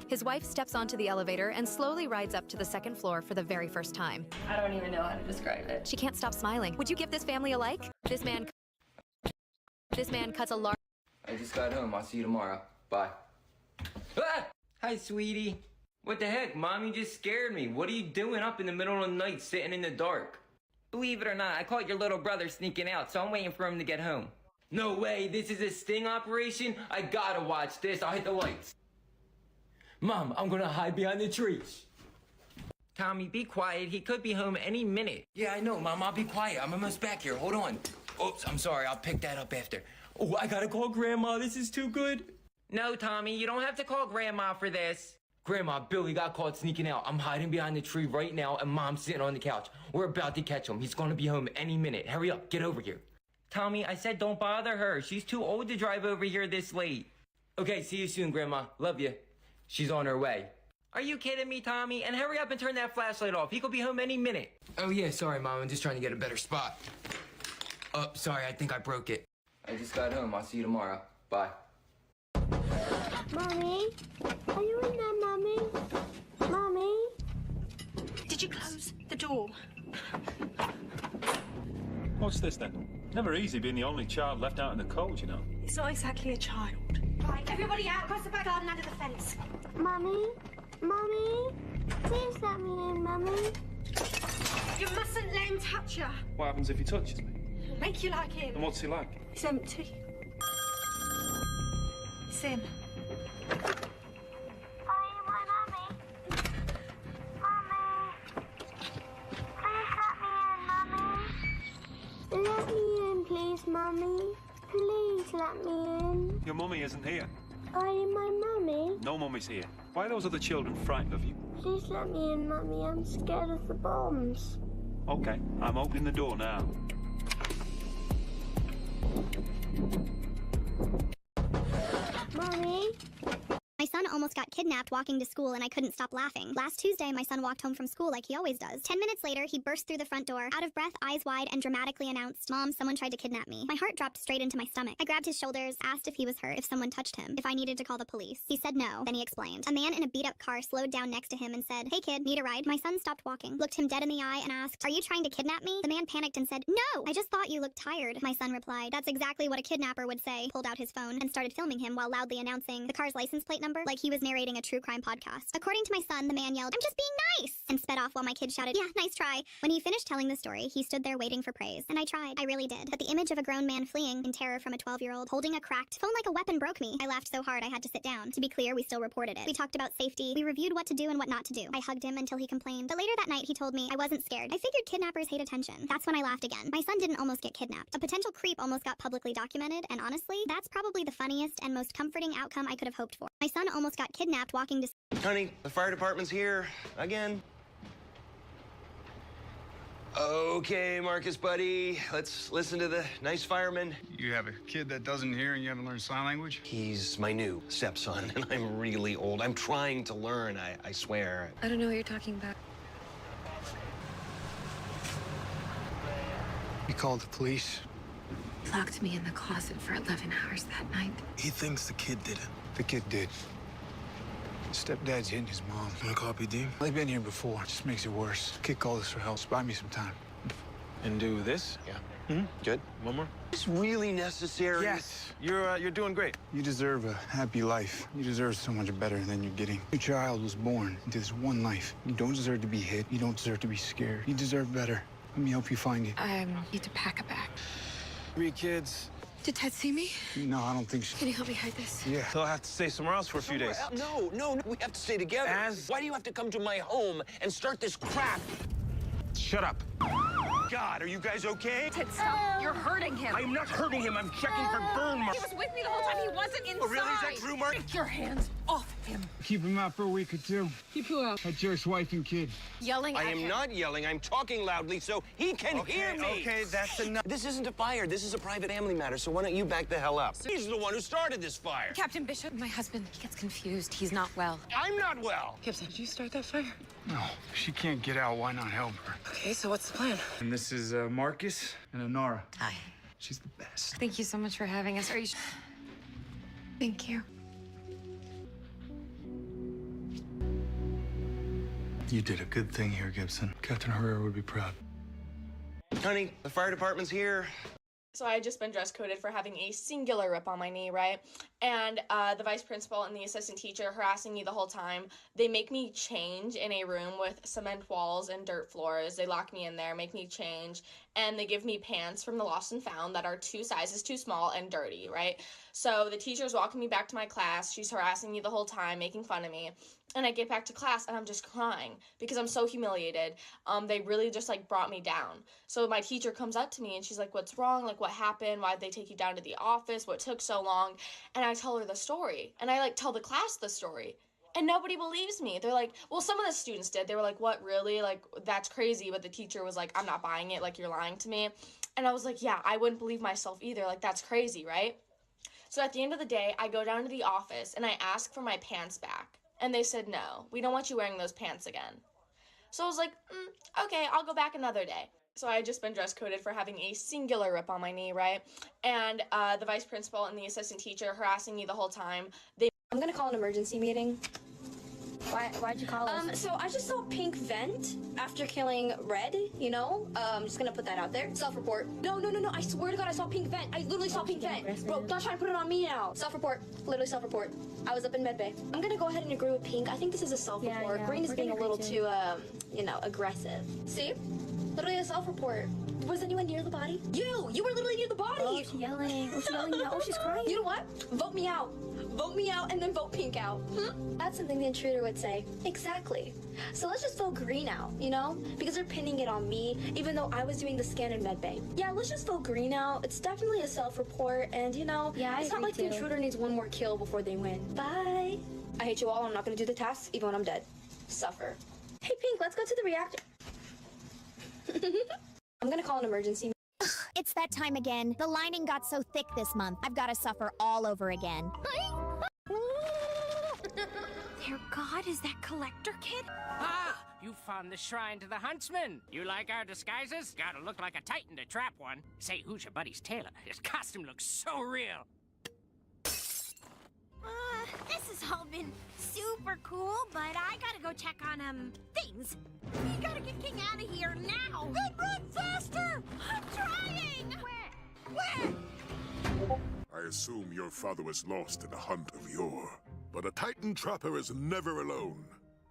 Speaker 19: His wife steps onto the elevator and slowly rides up to the second floor for the very first time.
Speaker 11: I don't even know how to describe it.
Speaker 19: She can't stop smiling. Would you give this family a like? This man cuts a large...
Speaker 6: I just got home. I'll see you tomorrow. Bye. Ah! Hi, sweetie. What the heck? Mommy just scared me. What are you doing up in the middle of the night sitting in the dark? Believe it or not, I caught your little brother sneaking out, so I'm waiting for him to get home. No way, this is a sting operation? I gotta watch this. I'll hit the lights. Mom, I'm gonna hide behind the trees. Tommy, be quiet. He could be home any minute. Yeah, I know, Mom. I'll be quiet. I'm almost back here. Hold on. Oops, I'm sorry. I'll pick that up after. Oh, I gotta call Grandma. This is too good. No, Tommy, you don't have to call Grandma for this. Grandma, Billy got caught sneaking out. I'm hiding behind the tree right now, and Mom's sitting on the couch. We're about to catch him. He's gonna be home any minute. Hurry up. Get over here. Tommy, I said don't bother her. She's too old to drive over here this late. Okay, see you soon, Grandma. Love you. She's on her way. Are you kidding me, Tommy? And hurry up and turn that flashlight off. He could be home any minute. Oh, yeah, sorry, Mom. I'm just trying to get a better spot. Oh, sorry. I think I broke it. I just got home. I'll see you tomorrow. Bye.
Speaker 24: Mommy? Are you in there, Mommy? Mommy?
Speaker 11: Did you close the door?
Speaker 12: What's this then? Never easy being the only child left out in the cold, you know.
Speaker 11: It's not exactly a child. Right, everybody out across the back garden under the fence.
Speaker 24: Mommy? Mommy? Please let me in, Mommy.
Speaker 11: You mustn't let him touch you.
Speaker 12: What happens if he touches me?
Speaker 11: It'll make you like him.
Speaker 12: And what's he like?
Speaker 11: It's empty. It's him.
Speaker 24: Are you my Mommy? Mommy? Please let me in, Mommy. Let me in, please, Mommy. Please let me in.
Speaker 12: Your mummy isn't here.
Speaker 24: Are you my Mommy?
Speaker 12: No mummy's here. Why are those other children frightened of you?
Speaker 24: Please let me in, Mommy. I'm scared of the bombs.
Speaker 12: Okay, I'm opening the door now.
Speaker 24: Mommy?
Speaker 20: My son almost got kidnapped walking to school and I couldn't stop laughing. Last Tuesday, my son walked home from school like he always does. 10 minutes later, he burst through the front door, out of breath, eyes wide, and dramatically announced, "Mom, someone tried to kidnap me." My heart dropped straight into my stomach. I grabbed his shoulders, asked if he was hurt, if someone touched him, if I needed to call the police. He said no. Then he explained. A man in a beat-up car slowed down next to him and said, "Hey kid, need a ride?" My son stopped walking, looked him dead in the eye, and asked, "Are you trying to kidnap me?" The man panicked and said, "No, I just thought you looked tired." My son replied, "That's exactly what a kidnapper would say," pulled out his phone, and started filming him while loudly announcing the car's license plate number like he was narrating a true crime podcast. According to my son, the man yelled, "I'm just being nice," and sped off while my kid shouted, "Yeah, nice try." When he finished telling the story, he stood there waiting for praise. And I tried. I really did. But the image of a grown man fleeing in terror from a 12-year-old holding a cracked phone like a weapon broke me. I laughed so hard I had to sit down. To be clear, we still reported it. We talked about safety. We reviewed what to do and what not to do. I hugged him until he complained. But later that night, he told me I wasn't scared. I figured kidnappers hate attention. That's when I laughed again. My son didn't almost get kidnapped. A potential creep almost got publicly documented, and honestly, that's probably the funniest and most comforting outcome I could have hoped for. My son almost got kidnapped walking to...
Speaker 21: Honey, the fire department's here again. Okay, Marcus, buddy, let's listen to the nice fireman.
Speaker 23: You have a kid that doesn't hear and you haven't learned sign language?
Speaker 21: He's my new stepson, and I'm really old. I'm trying to learn, I swear.
Speaker 11: I don't know what you're talking about.
Speaker 23: You called the police?
Speaker 11: Locked me in the closet for 11 hours that night.
Speaker 23: He thinks the kid did it. The kid did. Stepdad's hitting his mom. Want a copy, Dean? They've been here before. It just makes it worse. Kid called us for help. Buy me some time.
Speaker 21: And do this?
Speaker 23: Yeah.
Speaker 21: Good. One more? It's really necessary.
Speaker 23: Yes. You're doing great. You deserve a happy life. You deserve so much better than you're getting. Your child was born into this one life. You don't deserve to be hit. You don't deserve to be scared. You deserve better. Let me help you find it.
Speaker 11: I need to pack a bag.
Speaker 23: 3 kids.
Speaker 11: Did Ted see me?
Speaker 23: No, I don't think so.
Speaker 11: Can you help me hide this?
Speaker 23: Yeah.
Speaker 21: He'll have to stay somewhere else for a few days. No, we have to stay together. Why do you have to come to my home and start this crap?
Speaker 23: Shut up.
Speaker 21: God, are you guys okay?
Speaker 11: Ted, stop. You're hurting him.
Speaker 21: I'm not hurting him. I'm checking for burn marks.
Speaker 11: He was with me the whole time. He wasn't inside.
Speaker 21: Oh, really? Is that true, Mark?
Speaker 11: Take your hands off him.
Speaker 23: Keep him out for a week or 2.
Speaker 11: Keep who out?
Speaker 23: At Jerk's wife and kid.
Speaker 11: Yelling
Speaker 21: I
Speaker 11: at
Speaker 21: am
Speaker 11: him.
Speaker 21: not yelling. I'm talking loudly so he can hear me.
Speaker 23: Okay, that's enough.
Speaker 21: This isn't a fire. This is a private family matter, so why don't you back the hell up? He's the one who started this fire.
Speaker 11: Captain Bishop, my husband, he gets confused. He's not well.
Speaker 21: I'm not well.
Speaker 11: Gibbs, did you start that fire?
Speaker 23: No, she can't get out. Why not help her?
Speaker 9: Okay, so what's the plan?
Speaker 23: And this is Marcus and Anara.
Speaker 9: Hi.
Speaker 23: She's the best.
Speaker 9: Thank you so much for having us. Are you? Thank you.
Speaker 23: You did a good thing here, Gibson. Captain Herrera would be proud.
Speaker 21: Honey, the fire department's here.
Speaker 1: So I had just been dress coded for having a singular rip on my knee, right? And the vice principal and the assistant teacher harassing me the whole time. They make me change in a room with cement walls and dirt floors. They lock me in there, make me change, and they give me pants from the Lost and Found that are 2 sizes too small and dirty, right? So the teacher's walking me back to my class. She's harassing me the whole time, making fun of me. And I get back to class and I'm just crying because I'm so humiliated. They really just like brought me down. So my teacher comes up to me and she's like, what's wrong? Like, what happened? Why'd they take you down to the office? What took so long? And I tell her the story. And I like tell the class the story. And nobody believes me. They're like, well, some of the students did. They were like, what, really? Like, that's crazy. But the teacher was like, I'm not buying it. Like, you're lying to me. And I was like, yeah, I wouldn't believe myself either. Like, that's crazy, right? So at the end of the day, I go down to the office and I ask for my pants back. And they said, no, we don't want you wearing those pants again. So I was like, okay, I'll go back another day. So I had just been dress coded for having a singular rip on my knee, right? And the vice principal and the assistant teacher harassing me the whole time.
Speaker 3: I'm gonna call an emergency meeting. Why'd you call us? So I just saw Pink vent after killing Red, you know? I'm just gonna put that out there. Self-report. No, I swear to God, I saw Pink vent. I literally saw Pink vent. Bro, don't try to put it on me now. Self-report. Literally self-report. I was up in medbay. I'm gonna go ahead and agree with Pink. I think this is a self-report.
Speaker 24: Yeah,
Speaker 3: Green is being a little too, aggressive. See? Literally a self-report. Was anyone near the body? You were literally near the body!
Speaker 24: Oh, she's yelling. Oh, she's yelling now. Oh, she's crying.
Speaker 3: You know what? Vote me out. Vote me out and then vote Pink out. That's something the intruder would say. Exactly. So let's just vote Green out, you know? Because they're pinning it on me, even though I was doing the scan in medbay. Yeah, let's just vote Green out. It's definitely a self-report, and you know,
Speaker 24: yeah,
Speaker 3: it's not like the intruder needs one more kill before they win. Bye. I hate you all. I'm not gonna do the task, even when I'm dead. Suffer. Hey, Pink, let's go to the reactor. I'm gonna call an emergency.
Speaker 16: It's that time again. The lining got so thick this month. I've got to suffer all over again.
Speaker 24: Dear God, is that Collector Kid?
Speaker 4: Ah, you found the shrine to the huntsman. You like our disguises? Gotta look like a titan to trap one. Say, who's your buddy's tailor? His costume looks so real.
Speaker 7: This has all been super cool, but I gotta go check on, things. We gotta get King out of here now. Then run faster! I'm trying! Where?
Speaker 25: I assume your father was lost in a hunt of yore. But a Titan trapper is never alone.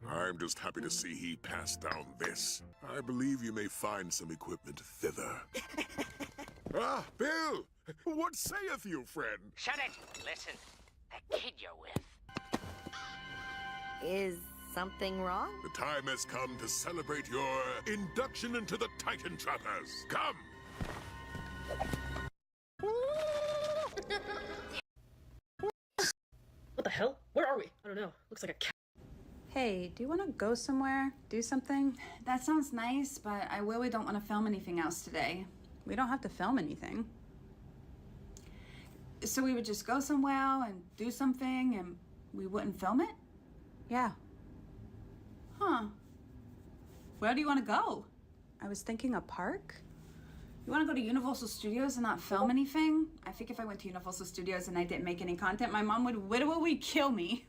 Speaker 25: I'm just happy to see he passed down this. I believe you may find some equipment thither. Ah, Bill! What saith you, friend?
Speaker 4: Shut it! Listen, the kid you're with.
Speaker 7: Is something wrong?
Speaker 25: The time has come to celebrate your induction into the Titan Trappers. Come!
Speaker 26: What the hell? Where are we? I don't know. Looks like a cat.
Speaker 27: Hey, do you want to go somewhere? Do something?
Speaker 28: That sounds nice, but I really don't want to film anything else today.
Speaker 27: We don't have to film anything.
Speaker 28: So we would just go somewhere and do something and we wouldn't film it?
Speaker 27: Yeah.
Speaker 28: Huh. Where do you want to go?
Speaker 27: I was thinking a park.
Speaker 28: You want to go to Universal Studios and not film anything? I think if I went to Universal Studios and I didn't make any content, my mom would literally kill me.